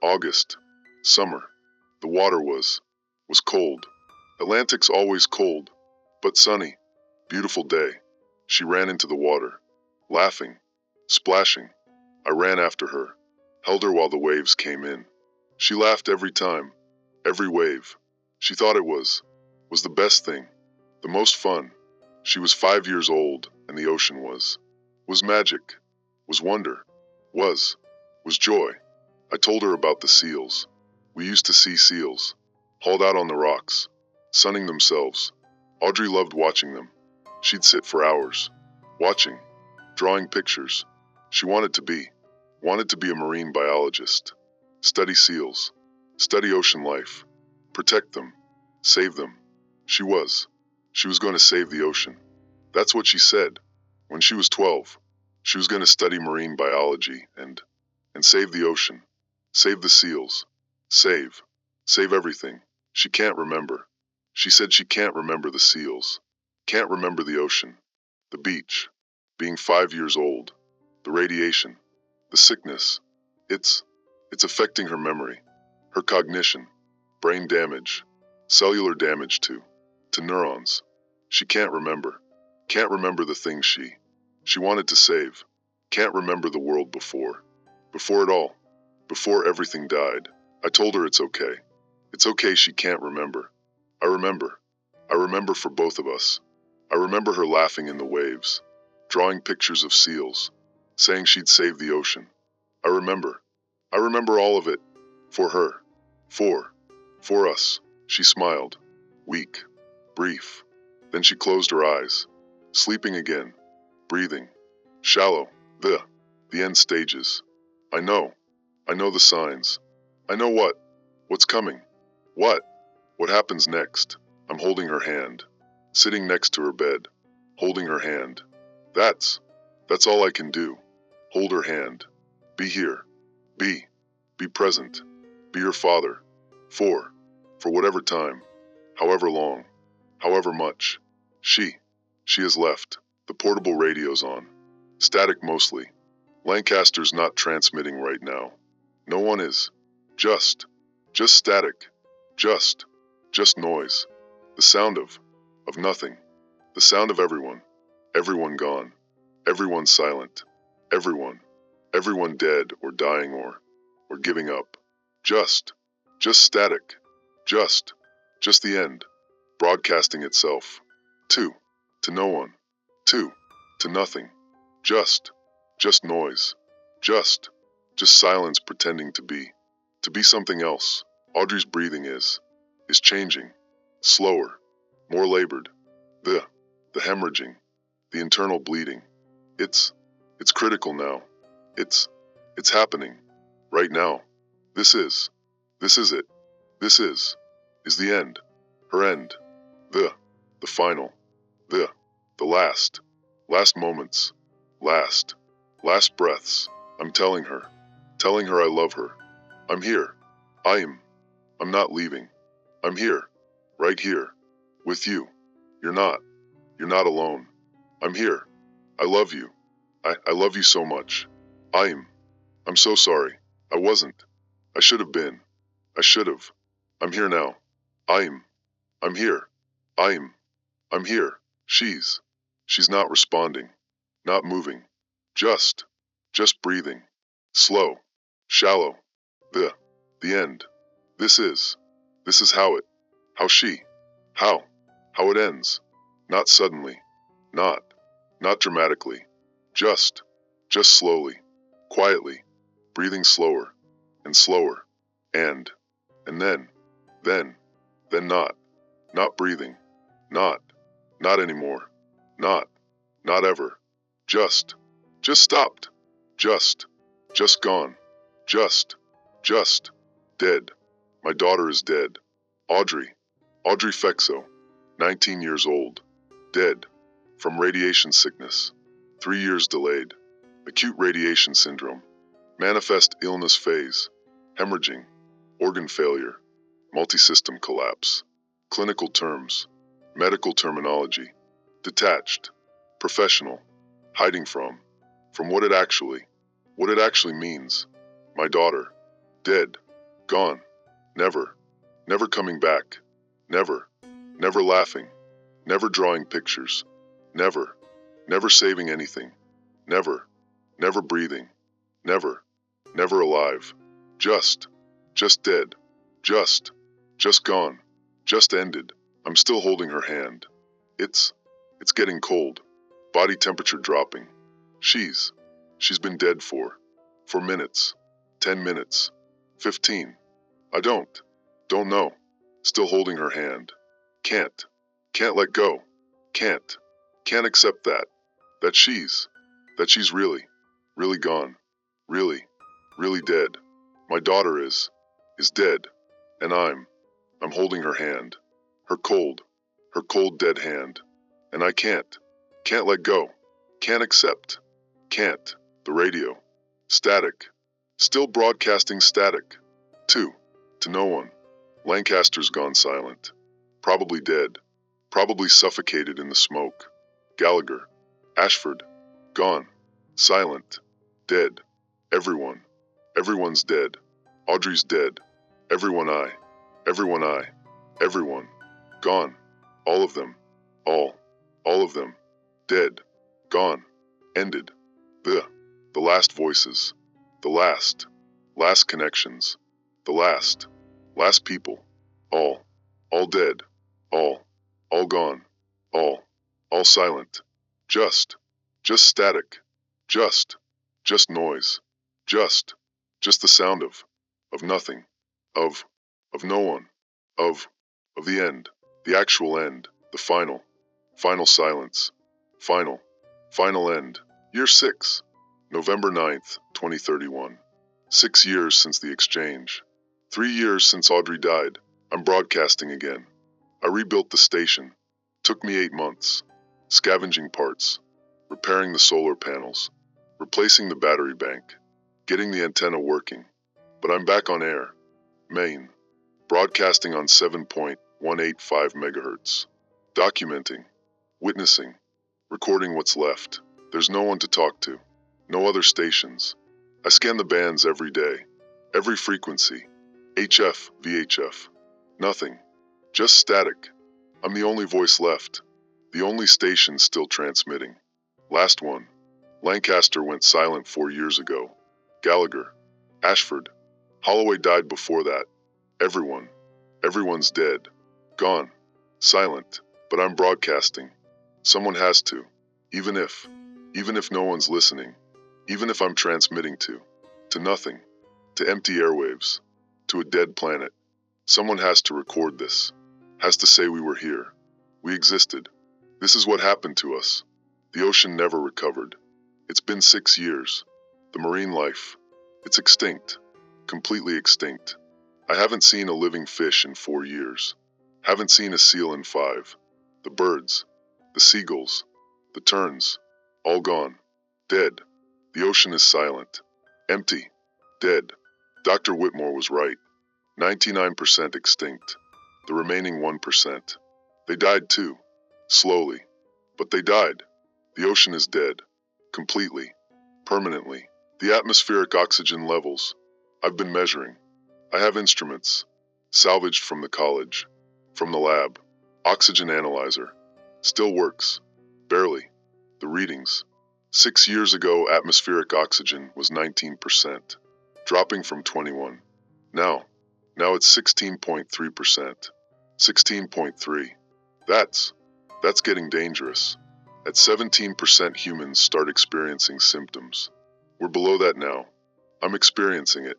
August. Summer. The water was cold. Atlantic's always cold. But sunny. Beautiful day. She ran into the water. Laughing. Splashing. I ran after her. Held her while the waves came in. She laughed every time. Every wave. She thought it was the best thing. The most fun. She was 5 years old, and the ocean was magic. Was wonder. Was joy. I told her about the seals. We used to see seals. Hauled out on the rocks. Sunning themselves. Audrey loved watching them. She'd sit for hours. Watching. Drawing pictures. She wanted to be a marine biologist. Study seals. Study ocean life. Protect them. Save them. She was going to save the ocean. That's what she said. When she was 12, she was going to study marine biology and save the ocean. Save the seals. Save everything. She can't remember. She said she can't remember the seals. Can't remember the ocean. The beach. Being 5 years old. The radiation. The sickness. It's affecting her memory. Her cognition. Brain damage. Cellular damage to neurons. She can't remember. Can't remember the things she wanted to save. Can't remember the world before it all. Before everything died. I told her it's okay. It's okay she can't remember. I remember for both of us. I remember her laughing in the waves. Drawing pictures of seals. Saying she'd save the ocean. I remember all of it. For her. For us. She smiled. Weak. Brief. Then she closed her eyes. Sleeping again. Breathing. Shallow. The end stages. I know the signs. I know what's coming. What happens next. I'm holding her hand. Sitting next to her bed. Holding her hand. That's all I can do. Hold her hand. Be here. Be present. Be her father. For whatever time. However long. However much. She has left. The portable radio's on. Static mostly. Lancaster's not transmitting right now. No one is. Just static. Just noise. The sound of nothing. The sound of everyone. Everyone gone. Everyone silent. Everyone dead or dying or giving up. Just static. Just the end. Broadcasting itself. To no one. To nothing. Just noise. Just silence pretending to be something else. Audrey's breathing is changing. Slower. More labored. The the hemorrhaging, the internal bleeding. It's critical now. It's happening. Right now. This is it. This is the end. Her end. The final. The last moments. Last breaths. I'm telling her I love her. I'm here. I'm not leaving. I'm here. Right here. With you. You're not alone. I'm here. I love you. I love you so much. I'm so sorry. I wasn't. I should have been. I should have. I'm here now. I'm here. I'm here. She's not responding. Not moving. Just breathing. Slow. Shallow. The end. This is how it ends. Not suddenly. Not dramatically. Just slowly. Quietly. Breathing slower and slower. And then not breathing. Not anymore. Not ever. Just stopped. Just gone. Just dead. My daughter is dead. Audrey Fexo, 19 years old. Dead. From radiation sickness. 3 years delayed. Acute radiation syndrome. Manifest illness phase. Hemorrhaging. Organ failure. Multisystem collapse. Clinical terms. Medical terminology. Detached. Professional. Hiding from what it actually means. My daughter. Dead. Gone. Never coming back. Never laughing. Never drawing pictures. Never saving anything. Never breathing. Never alive. Just dead. Just gone. Just ended. I'm still holding her hand. It's getting cold. Body temperature dropping. She's been dead for minutes. 10 minutes. 15. I don't know. Still holding her hand. Can't let go. Can't accept that she's really gone. Really dead. My daughter is dead. And I'm holding her hand. Her cold dead hand. And I can't let go. Can't accept. Can't. The radio. Static. Still broadcasting static. To no one. Lancaster's gone silent. Probably dead. Probably suffocated in the smoke. Gallagher. Ashford. Gone. Silent. Dead. Everyone. Everyone's dead. Audrey's dead. Everyone. Gone. All of them. All of them. Dead. Gone. Ended. The last voices. The last connections. The last people. All dead. All gone. All silent. Just static. Just noise. Just the sound of nothing. Of no one. Of the end. The actual end. The final silence. Final end. Year 6. November 9th, 2031. 6 years since the exchange. 3 years since Audrey died. I'm broadcasting again. I rebuilt the station. Took me 8 months. Scavenging parts. Repairing the solar panels. Replacing the battery bank. Getting the antenna working. But I'm back on air. Maine. Broadcasting on 7.185 megahertz. Documenting. Witnessing. Recording what's left. There's no one to talk to. No other stations. I scan the bands every day. Every frequency. HF, VHF. Nothing. Just static. I'm the only voice left. The only station still transmitting. Last one. Lancaster went silent 4 years ago. Gallagher. Ashford. Holloway died before that. Everyone's dead. Gone. Silent. But I'm broadcasting. Someone has to. Even if no one's listening. Even if I'm transmitting to nothing. To empty airwaves. To a dead planet. Someone has to record this. Has to say we were here. We existed. This is what happened to us. The ocean never recovered. It's been 6 years. The marine life. It's extinct. Completely extinct. I haven't seen a living fish in 4 years. Haven't seen a seal in 5. The birds. The seagulls. The terns. All gone. Dead. The ocean is silent. Empty. Dead. Dr. Whitmore was right. 99% extinct. The remaining 1%. They died too. Slowly. But they died. The ocean is dead. Completely. Permanently. The atmospheric oxygen levels. I've been measuring. I have instruments. Salvaged from the college. From the lab. Oxygen analyzer. Still works. Barely. The readings. 6 years ago, atmospheric oxygen was 19%. Dropping from 21. Now it's 16.3%. 16.3. That's getting dangerous. At 17% humans start experiencing symptoms. We're below that now. I'm experiencing it.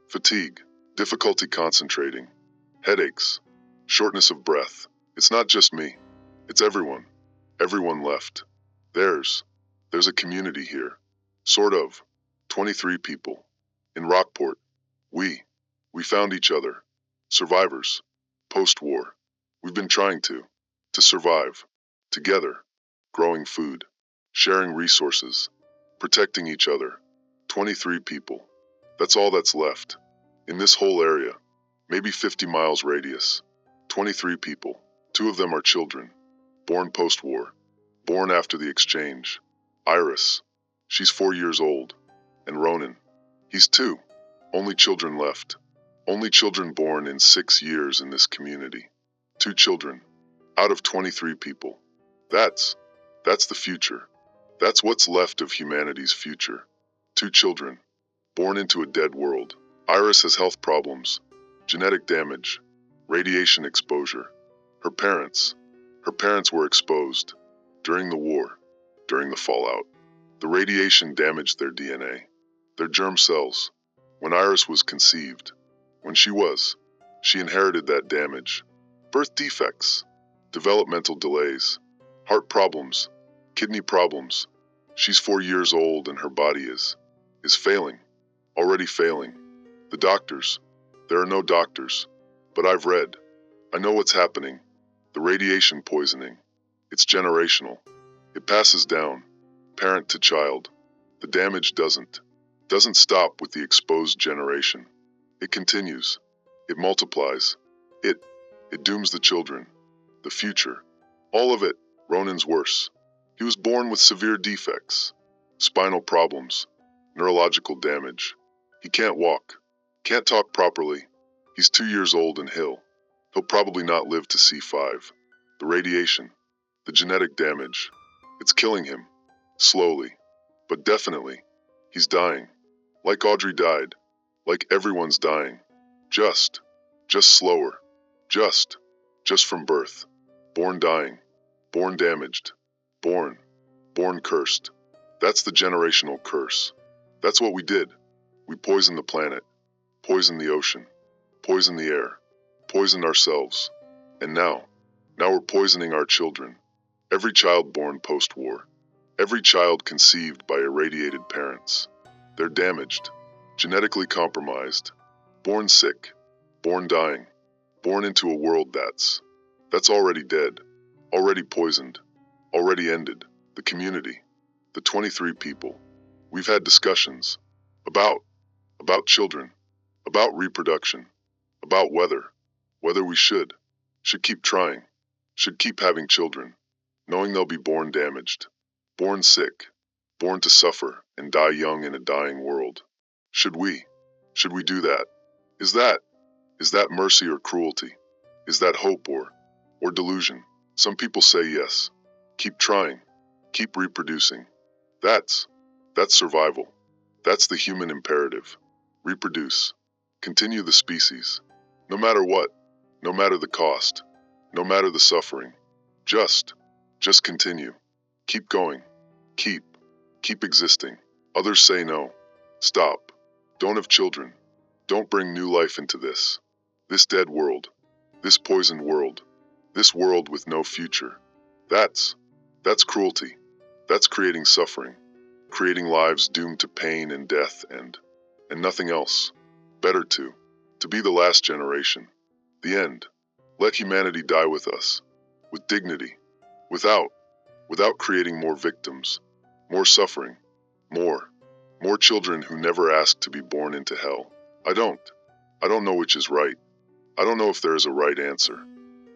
Fatigue, difficulty concentrating, headaches, shortness of breath. It's not just me. It's everyone. Everyone left. There's a community here. Sort of. 23 people. In Rockport. We found each other. Survivors. Post-war. We've been trying to survive. Together. Growing food. Sharing resources. Protecting each other. 23 people. That's all that's left. In this whole area. Maybe 50 miles radius. 23 people. 2 of them are children. Born post-war. Born after the exchange. Iris. She's 4 years old. And Ronan. He's 2. Only children left. Only children born in 6 years in this community. 2 children. Out of 23 people. That's the future. That's what's left of humanity's future. 2 children. Born into a dead world. Iris has health problems. Genetic damage. Radiation exposure. Her parents were exposed. During the war. During the fallout. The radiation damaged their DNA. Their germ cells. When Iris was conceived. When she inherited that damage. Birth defects. Developmental delays. Heart problems. Kidney problems. She's 4 years old and her body is failing. Already failing. The doctors. There are no doctors. But I've read. I know what's happening. The radiation poisoning. It's generational. It passes down. Parent to child. The damage doesn't stop with the exposed generation. It continues. It multiplies. It dooms the children. The future. All of it. Ronan's worse. He was born with severe defects. Spinal problems. Neurological damage. He can't walk. Can't talk properly. He's 2 years old and he'll probably not live to see 5. The radiation. The genetic damage. It's killing him. Slowly. But definitely. He's dying. Like Audrey died. Like everyone's dying. Just slower. Just from birth. Born dying. Born damaged. Born cursed. That's the generational curse. That's what we did. We poisoned the planet. Poisoned the ocean. Poisoned the air. Poisoned ourselves. And now we're poisoning our children. Every child born post-war. Every child conceived by irradiated parents. They're damaged. Genetically compromised. Born sick. Born dying. Born into a world that's already dead. Already poisoned. Already ended. The community. The 23 people. We've had discussions. About children. About reproduction. About whether we should keep trying. Should keep having children. Knowing they'll be born damaged. Born sick. Born to suffer and die young in a dying world. Should we do that? Is that mercy or cruelty? Is that hope or delusion? Some people say yes. Keep trying. Keep reproducing. That's survival. That's the human imperative. Reproduce. Continue the species. No matter what. No matter the cost. No matter the suffering. Just continue. Keep going. Keep existing. Others say no. Stop. Don't have children. Don't bring new life into this dead world. This poisoned world. This world with no future. That's That's cruelty. That's creating suffering. Creating lives doomed to pain and death and nothing else. Better to be the last generation. The end. Let humanity die with us. With dignity. Without creating more victims. More suffering. More children who never asked to be born into hell. I don't know which is right. I don't know if there is a right answer.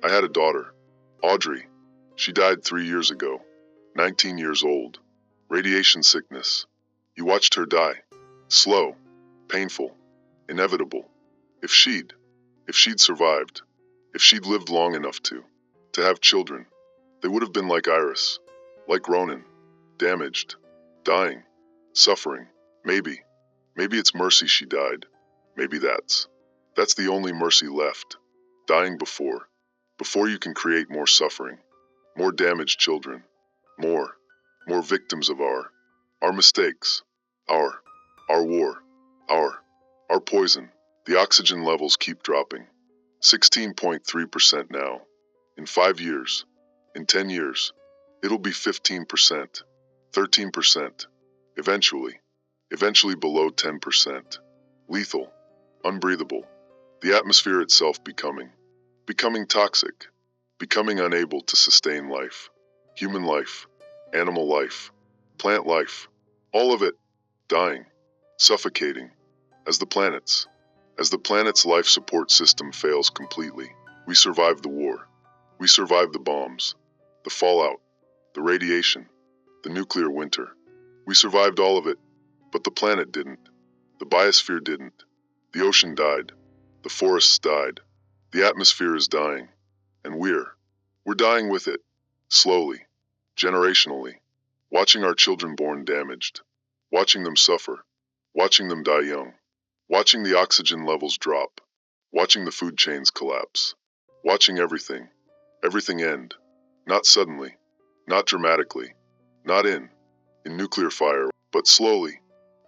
I had a daughter, Audrey. She died 3 years ago, 19 years old. Radiation sickness. You watched her die. Slow, painful, inevitable. If she'd survived, if she'd lived long enough to have children, they would have been like Iris, like Ronan, damaged, dying, suffering. Maybe it's mercy she died. Maybe that's the only mercy left. Dying before you can create more suffering, more damaged children, more victims of our mistakes, our, our war, our, our poison. The oxygen levels keep dropping. 16.3% now. In 5 years, in 10 years, it'll be 15%, 13%, eventually below 10%. Lethal, unbreathable. The atmosphere itself becoming toxic, becoming unable to sustain life. Human life, animal life, plant life, all of it dying, suffocating, as the planet's life support system fails completely. We survived the war. We survived the bombs, the fallout, the radiation, the nuclear winter. We survived all of it, but the planet didn't. The biosphere didn't. The ocean died. The forests died. The atmosphere is dying. And we're dying with it. Slowly. Generationally. Watching our children born damaged. Watching them suffer. Watching them die young. Watching the oxygen levels drop. Watching the food chains collapse. Watching everything end. Not suddenly. Not dramatically. Not in nuclear fire, but slowly.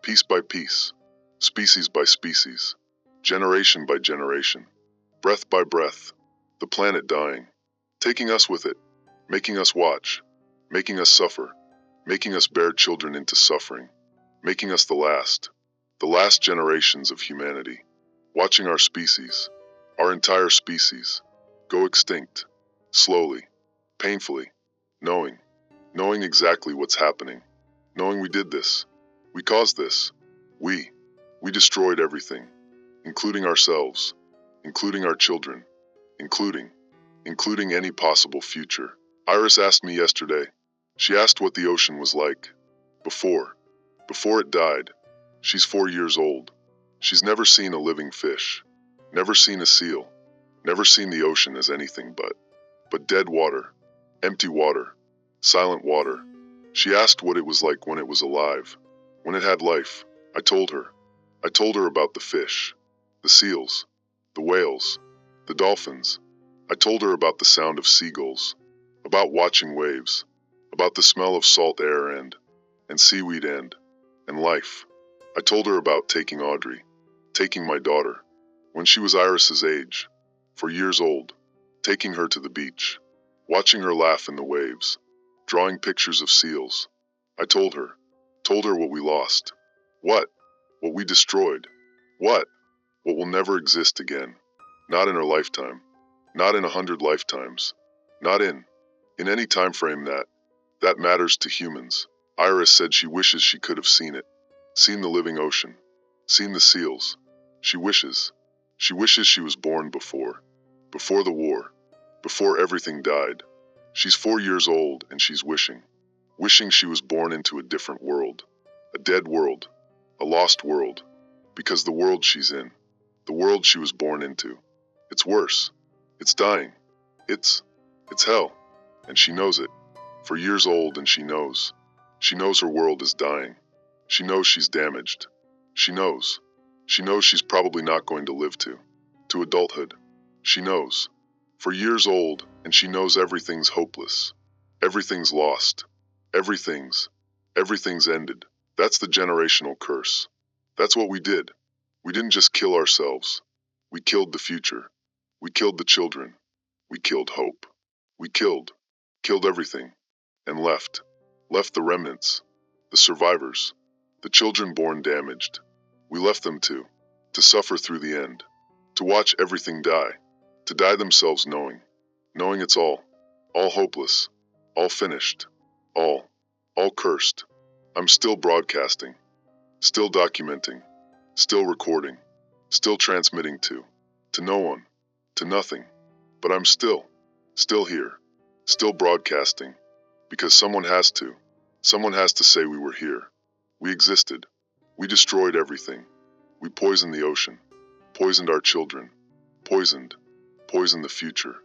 Piece by piece. Species by species. Generation by generation. Breath by breath. The planet dying. Taking us with it. Making us watch. Making us suffer. Making us bear children into suffering. Making us the last generations of humanity. Watching our entire species, go extinct. Slowly. Painfully. Knowing exactly what's happening. Knowing we did this. We caused this. We destroyed everything. Including ourselves. Including our children. Including any possible future. Iris asked me yesterday. She asked what the ocean was like. Before it died. She's 4 years old. She's never seen a living fish. Never seen a seal. Never seen the ocean as anything but dead water. Empty water. Silent water. She asked what it was like when it was alive. When it had life. I told her. I told her about the fish. The seals. The whales. The dolphins. I told her about the sound of seagulls. About watching waves. About the smell of salt air and seaweed and life. I told her about taking Audrey. Taking my daughter. When she was Iris's age. 4 years old. Taking her to the beach. Watching her laugh in the waves. Drawing pictures of seals. I told her what we lost. What we destroyed. What will never exist again. Not in her lifetime. Not in 100 lifetimes. Not in any time frame that matters to humans. Iris said she wishes she could have seen it. Seen the living ocean. Seen the seals. She wishes she was born before the war. Before everything died. She's 4 years old and she's wishing she was born into a different world. A dead world. A lost world. Because the world she's in. The world she was born into. It's worse. It's dying. It's hell. And she knows it. 4 years old and she knows. She knows her world is dying. She knows she's damaged. She knows. She knows she's probably not going to live to adulthood. She knows. 4 years old and she knows everything's hopeless. Everything's lost. Everything's ended. That's the generational curse. That's what we did. We didn't just kill ourselves. We killed the future. We killed the children. We killed hope. We killed everything. and left. Left the remnants, the survivors, the children born damaged. We left them to suffer through the end, to watch everything die, to die themselves knowing it's all hopeless, all finished, all cursed. I'm still broadcasting, still documenting, still recording, still transmitting to no one, to nothing, but I'm still here, still broadcasting, because someone has to say we were here, we existed, we destroyed everything, we poisoned the ocean, poisoned our children, poisoned the future.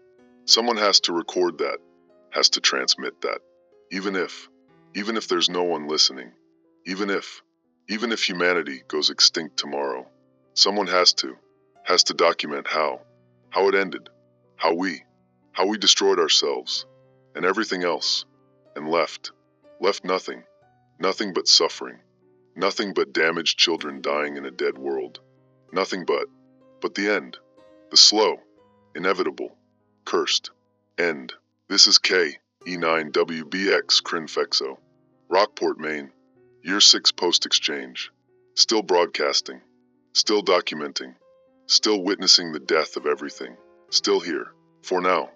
Someone has to record that, has to transmit that, even if there's no one listening, even if humanity goes extinct tomorrow, someone has to document how it ended, how we destroyed ourselves and everything else, and left nothing but suffering, nothing but damaged children dying in a dead world, nothing but the end, the slow, inevitable, cursed end. This is KE9WBX Crinfexo, Rockport, Maine, Year 6 post-exchange, still broadcasting, still documenting, still witnessing the death of everything, still here, for now.